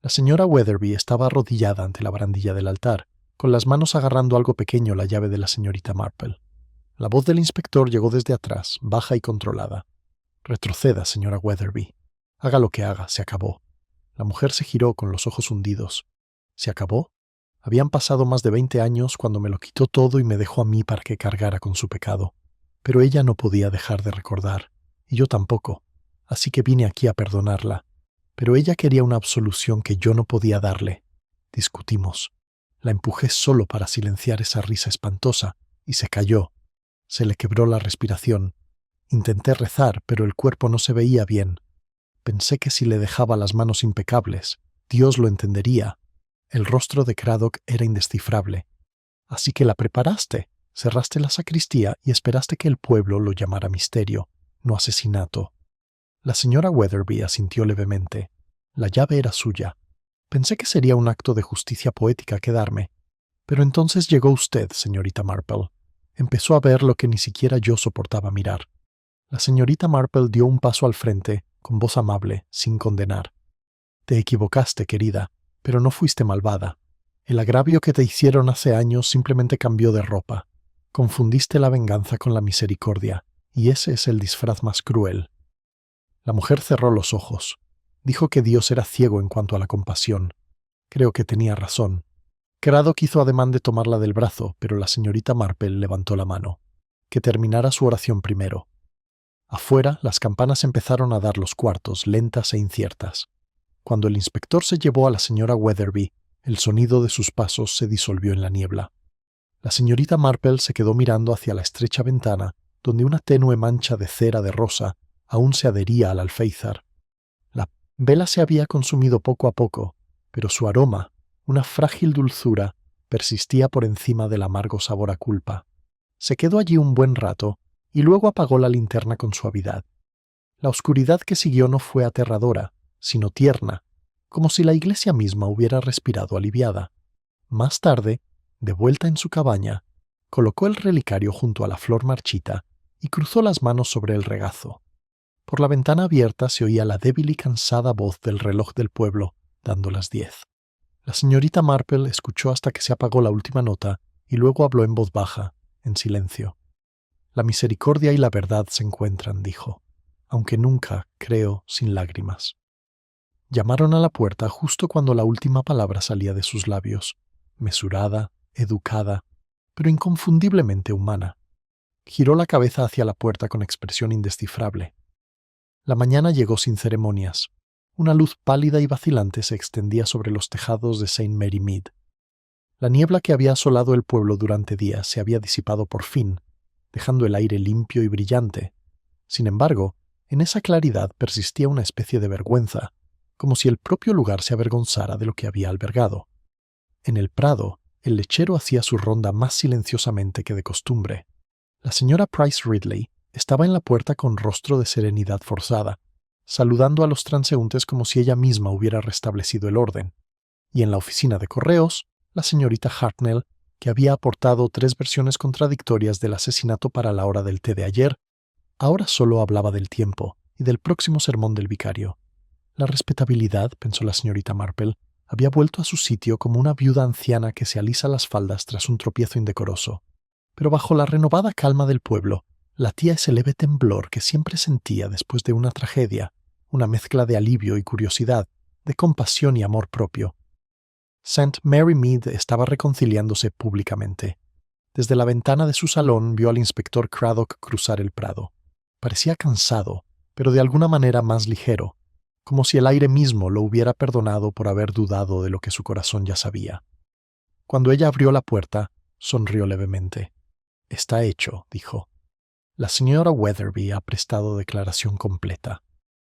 La señora Weatherby estaba arrodillada ante la barandilla del altar, con las manos agarrando algo pequeño la llave de la señorita Marple. La voz del inspector llegó desde atrás, baja y controlada. «Retroceda, señora Weatherby. Haga lo que haga, se acabó». La mujer se giró con los ojos hundidos. ¿Se acabó? Habían pasado más de 20 años cuando me lo quitó todo y me dejó a mí para que cargara con su pecado. Pero ella no podía dejar de recordar, y yo tampoco, así que vine aquí a perdonarla. Pero ella quería una absolución que yo no podía darle. Discutimos. La empujé solo para silenciar esa risa espantosa, y se cayó. Se le quebró la respiración. Intenté rezar, pero el cuerpo no se veía bien. Pensé que si le dejaba las manos impecables, Dios lo entendería. El rostro de Craddock era indescifrable. Así que la preparaste, cerraste la sacristía y esperaste que el pueblo lo llamara misterio, no asesinato. La señora Weatherby asintió levemente. La llave era suya. Pensé que sería un acto de justicia poética quedarme. Pero entonces llegó usted, señorita Marple. Empezó a ver lo que ni siquiera yo soportaba mirar. La señorita Marple dio un paso al frente, con voz amable, sin condenar. Te equivocaste, querida, pero no fuiste malvada. El agravio que te hicieron hace años simplemente cambió de ropa. Confundiste la venganza con la misericordia, y ese es el disfraz más cruel. La mujer cerró los ojos. Dijo que Dios era ciego en cuanto a la compasión. Creo que tenía razón. Craddock hizo ademán de tomarla del brazo, pero la señorita Marple levantó la mano. Que terminara su oración primero. Afuera, las campanas empezaron a dar los cuartos, lentas e inciertas. Cuando el inspector se llevó a la señora Weatherby, el sonido de sus pasos se disolvió en la niebla. La señorita Marple se quedó mirando hacia la estrecha ventana, donde una tenue mancha de cera de rosa aún se adhería al alféizar. La vela se había consumido poco a poco, pero su aroma, una frágil dulzura, persistía por encima del amargo sabor a culpa. Se quedó allí un buen rato y luego apagó la linterna con suavidad. La oscuridad que siguió no fue aterradora, sino tierna, como si la iglesia misma hubiera respirado aliviada. Más tarde, de vuelta en su cabaña, colocó el relicario junto a la flor marchita y cruzó las manos sobre el regazo. Por la ventana abierta se oía la débil y cansada voz del reloj del pueblo, dando las 10. La señorita Marple escuchó hasta que se apagó la última nota y luego habló en voz baja, en silencio. La misericordia y la verdad se encuentran, dijo, aunque nunca, creo, sin lágrimas. Llamaron a la puerta justo cuando la última palabra salía de sus labios, mesurada, educada, pero inconfundiblemente humana. Giró la cabeza hacia la puerta con expresión indescifrable. La mañana llegó sin ceremonias. Una luz pálida y vacilante se extendía sobre los tejados de Saint Mary Mead. La niebla que había asolado el pueblo durante días se había disipado por fin, dejando el aire limpio y brillante. Sin embargo, en esa claridad persistía una especie de vergüenza, como si el propio lugar se avergonzara de lo que había albergado. En el prado, el lechero hacía su ronda más silenciosamente que de costumbre. La señora Price Ridley estaba en la puerta con rostro de serenidad forzada, saludando a los transeúntes como si ella misma hubiera restablecido el orden. Y en la oficina de correos, la señorita Hartnell, que había aportado 3 versiones contradictorias del asesinato para la hora del té de ayer, ahora solo hablaba del tiempo y del próximo sermón del vicario. La respetabilidad, pensó la señorita Marple, había vuelto a su sitio como una viuda anciana que se alisa las faldas tras un tropiezo indecoroso. Pero bajo la renovada calma del pueblo, latía ese leve temblor que siempre sentía después de una tragedia, una mezcla de alivio y curiosidad, de compasión y amor propio. St. Mary Mead estaba reconciliándose públicamente. Desde la ventana de su salón vio al inspector Craddock cruzar el prado. Parecía cansado, pero de alguna manera más ligero, como si el aire mismo lo hubiera perdonado por haber dudado de lo que su corazón ya sabía. Cuando ella abrió la puerta, sonrió levemente. «Está hecho», dijo. «La señora Weatherby ha prestado declaración completa.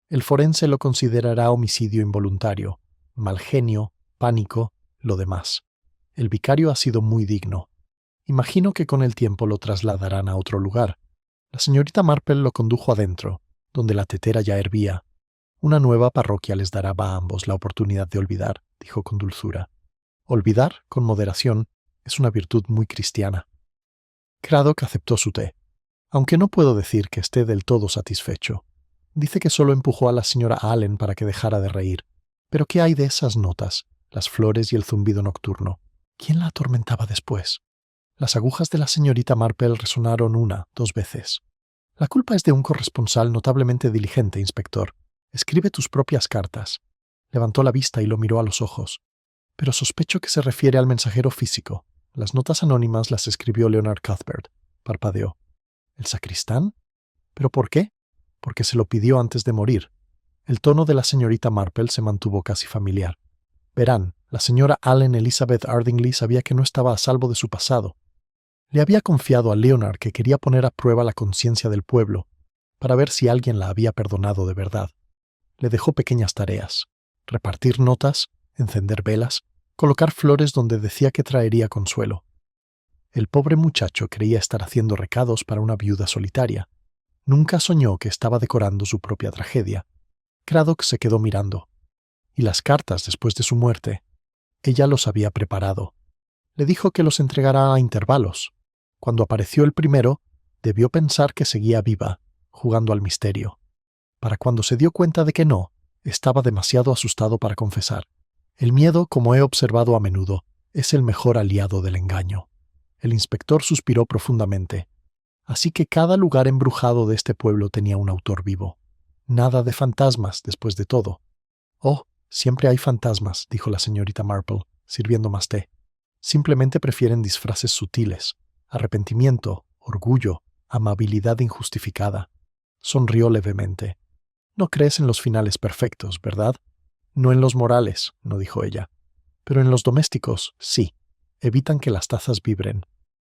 El forense lo considerará homicidio involuntario, mal genio, pánico, lo demás. El vicario ha sido muy digno. Imagino que con el tiempo lo trasladarán a otro lugar». La señorita Marple lo condujo adentro, donde la tetera ya hervía. «Una nueva parroquia les dará a ambos la oportunidad de olvidar», dijo con dulzura. «Olvidar, con moderación, es una virtud muy cristiana». Craddock aceptó su té, aunque no puedo decir que esté del todo satisfecho. Dice que solo empujó a la señora Allen para que dejara de reír. Pero ¿qué hay de esas notas, las flores y el zumbido nocturno? ¿Quién la atormentaba después? Las agujas de la señorita Marple resonaron 1, 2 veces. «La culpa es de un corresponsal notablemente diligente, inspector. Escribe tus propias cartas». Levantó la vista y lo miró a los ojos. «Pero sospecho que se refiere al mensajero físico. Las notas anónimas las escribió Leonard Cuthbert», parpadeó. «¿El sacristán? ¿Pero por qué?» «Porque se lo pidió antes de morir». El tono de la señorita Marple se mantuvo casi familiar. «Verán, la señora Allen Elizabeth Ardingly sabía que no estaba a salvo de su pasado. Le había confiado a Leonard que quería poner a prueba la conciencia del pueblo, para ver si alguien la había perdonado de verdad. Le dejó pequeñas tareas: repartir notas, encender velas, colocar flores donde decía que traería consuelo. El pobre muchacho creía estar haciendo recados para una viuda solitaria. Nunca soñó que estaba decorando su propia tragedia. Craddock se quedó mirando. Y las cartas después de su muerte, ella los había preparado. Le dijo que los entregara a intervalos. Cuando apareció el primero, debió pensar que seguía viva, jugando al misterio. Para cuando se dio cuenta de que no, estaba demasiado asustado para confesar. El miedo, como he observado a menudo, es el mejor aliado del engaño. El inspector suspiró profundamente. Así que cada lugar embrujado de este pueblo tenía un autor vivo. Nada de fantasmas, después de todo. «Oh, siempre hay fantasmas», dijo la señorita Marple, sirviendo más té. «Simplemente prefieren disfraces sutiles. Arrepentimiento, orgullo, amabilidad injustificada». Sonrió levemente. «No crees en los finales perfectos, ¿verdad?» «No en los morales», no dijo ella. «Pero en los domésticos, sí. Evitan que las tazas vibren».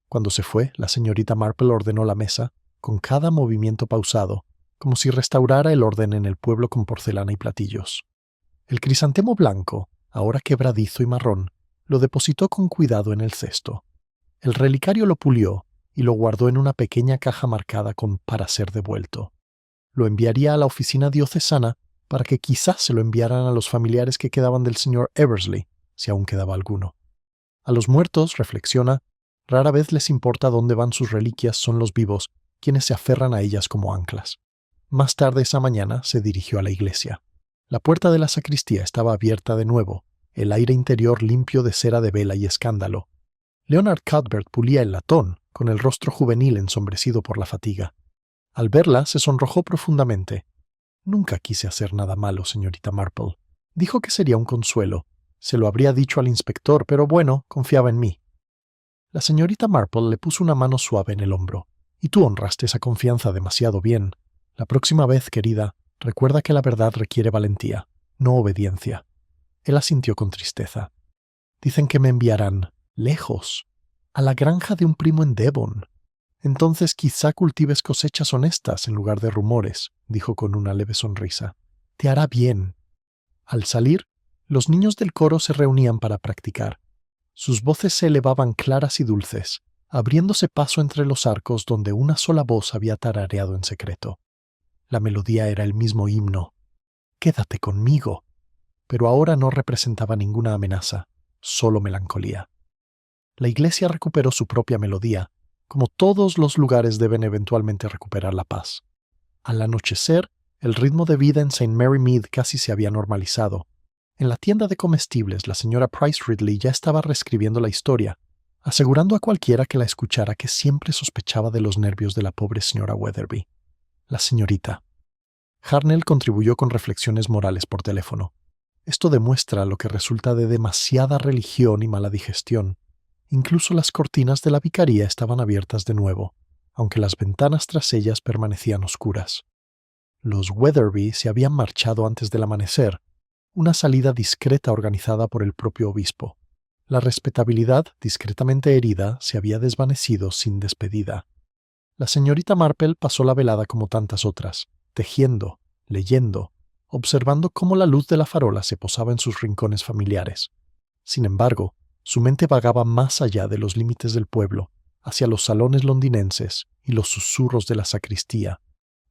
Cuando se fue, la señorita Marple ordenó la mesa, con cada movimiento pausado, como si restaurara el orden en el pueblo con porcelana y platillos. El crisantemo blanco, ahora quebradizo y marrón, lo depositó con cuidado en el cesto. El relicario lo pulió y lo guardó en una pequeña caja marcada con «para ser devuelto». Lo enviaría a la oficina diocesana para que quizás se lo enviaran a los familiares que quedaban del señor Eversley, si aún quedaba alguno. A los muertos, reflexiona, rara vez les importa dónde van sus reliquias, son los vivos quienes se aferran a ellas como anclas. Más tarde esa mañana se dirigió a la iglesia. La puerta de la sacristía estaba abierta de nuevo, el aire interior limpio de cera de vela y escándalo. Leonard Cuthbert pulía el latón, con el rostro juvenil ensombrecido por la fatiga. Al verla, se sonrojó profundamente. «Nunca quise hacer nada malo, señorita Marple. Dijo que sería un consuelo. Se lo habría dicho al inspector, pero bueno, confiaba en mí». La señorita Marple le puso una mano suave en el hombro. «Y tú honraste esa confianza demasiado bien. La próxima vez, querida, recuerda que la verdad requiere valentía, no obediencia». Él asintió con tristeza. «Dicen que me enviarán lejos, a la granja de un primo en Devon. Entonces quizá cultives cosechas honestas en lugar de rumores», dijo con una leve sonrisa. «Te hará bien». Al salir, los niños del coro se reunían para practicar. Sus voces se elevaban claras y dulces, abriéndose paso entre los arcos donde una sola voz había tarareado en secreto. La melodía era el mismo himno. «Quédate conmigo», pero ahora no representaba ninguna amenaza, solo melancolía. La iglesia recuperó su propia melodía, como todos los lugares deben eventualmente recuperar la paz. Al anochecer, el ritmo de vida en St. Mary Mead casi se había normalizado. En la tienda de comestibles, la señora Price Ridley ya estaba reescribiendo la historia, asegurando a cualquiera que la escuchara que siempre sospechaba de los nervios de la pobre señora Weatherby. La señorita. Harnell contribuyó con reflexiones morales por teléfono. Esto demuestra lo que resulta de demasiada religión y mala digestión. Incluso las cortinas de la vicaría estaban abiertas de nuevo, aunque las ventanas tras ellas permanecían oscuras. Los Weatherby se habían marchado antes del amanecer, una salida discreta organizada por el propio obispo. La respetabilidad, discretamente herida, se había desvanecido sin despedida. La señorita Marple pasó la velada como tantas otras, tejiendo, leyendo, observando cómo la luz de la farola se posaba en sus rincones familiares. Sin embargo, su mente vagaba más allá de los límites del pueblo, hacia los salones londinenses y los susurros de la sacristía,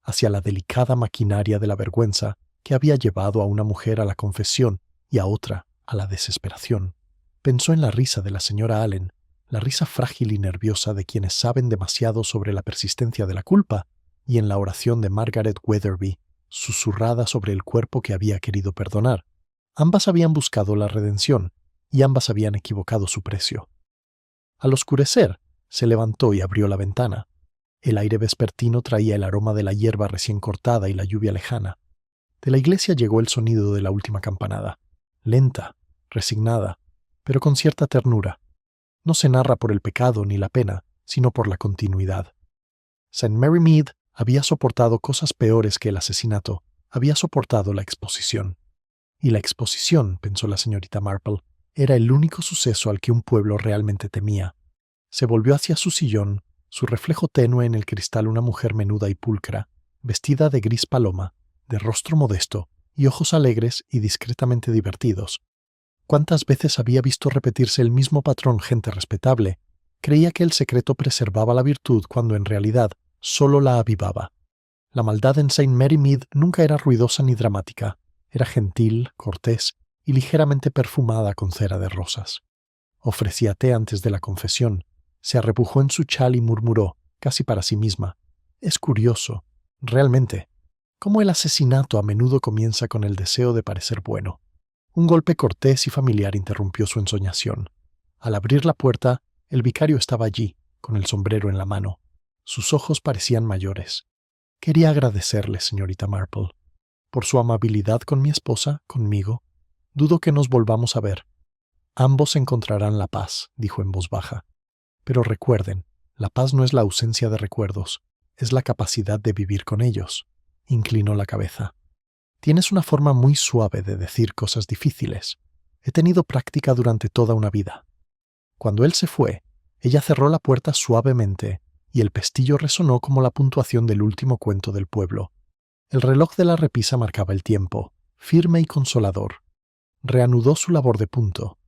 hacia la delicada maquinaria de la vergüenza que había llevado a una mujer a la confesión y a otra a la desesperación. Pensó en la risa de la señora Allen, la risa frágil y nerviosa de quienes saben demasiado sobre la persistencia de la culpa, y en la oración de Margaret Weatherby, susurrada sobre el cuerpo que había querido perdonar. Ambas habían buscado la redención, y ambas habían equivocado su precio. Al oscurecer, se levantó y abrió la ventana. El aire vespertino traía el aroma de la hierba recién cortada y la lluvia lejana. De la iglesia llegó el sonido de la última campanada, lenta, resignada, pero con cierta ternura. No se narra por el pecado ni la pena, sino por la continuidad. St. Mary Mead había soportado cosas peores que el asesinato, había soportado la exposición. Y la exposición, pensó la señorita Marple, era el único suceso al que un pueblo realmente temía. Se volvió hacia su sillón, su reflejo tenue en el cristal una mujer menuda y pulcra, vestida de gris paloma, de rostro modesto y ojos alegres y discretamente divertidos. ¿Cuántas veces había visto repetirse el mismo patrón gente respetable? Creía que el secreto preservaba la virtud cuando en realidad solo la avivaba. La maldad en St. Mary Mead nunca era ruidosa ni dramática. Era gentil, cortés y ligeramente perfumada con cera de rosas. Ofrecía té antes de la confesión. Se arrebujó en su chal y murmuró, casi para sí misma: «Es curioso, realmente, cómo el asesinato a menudo comienza con el deseo de parecer bueno». Un golpe cortés y familiar interrumpió su ensoñación. Al abrir la puerta, el vicario estaba allí, con el sombrero en la mano. Sus ojos parecían mayores. «Quería agradecerle, señorita Marple, por su amabilidad con mi esposa, conmigo. Dudo que nos volvamos a ver. Ambos encontrarán la paz», dijo en voz baja. «Pero recuerden, la paz no es la ausencia de recuerdos, es la capacidad de vivir con ellos». Inclinó la cabeza. «Tienes una forma muy suave de decir cosas difíciles. He tenido práctica durante toda una vida». Cuando él se fue, ella cerró la puerta suavemente y el pestillo resonó como la puntuación del último cuento del pueblo. El reloj de la repisa marcaba el tiempo, firme y consolador. Reanudó su labor de punto.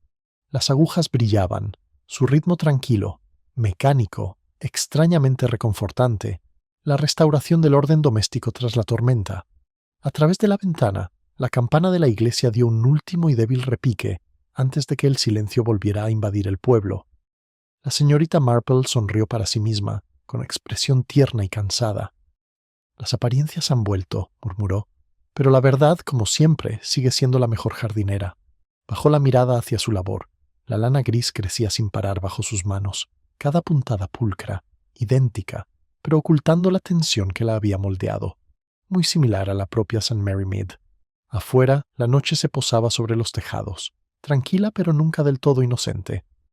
Las agujas brillaban, su ritmo tranquilo, mecánico, extrañamente reconfortante, la restauración del orden doméstico tras la tormenta. A través de la ventana, la campana de la iglesia dio un último y débil repique antes de que el silencio volviera a invadir el pueblo. La señorita Marple sonrió para sí misma, con expresión tierna y cansada. «Las apariencias han vuelto», murmuró, «pero la verdad, como siempre, sigue siendo la mejor jardinera». Bajó la mirada hacia su labor. La lana gris crecía sin parar bajo sus manos, cada puntada pulcra, idéntica, pero ocultando la tensión que la había moldeado, muy similar a la propia St. Mary Mead. Afuera, la noche se posaba sobre los tejados, tranquila pero nunca del todo inocente.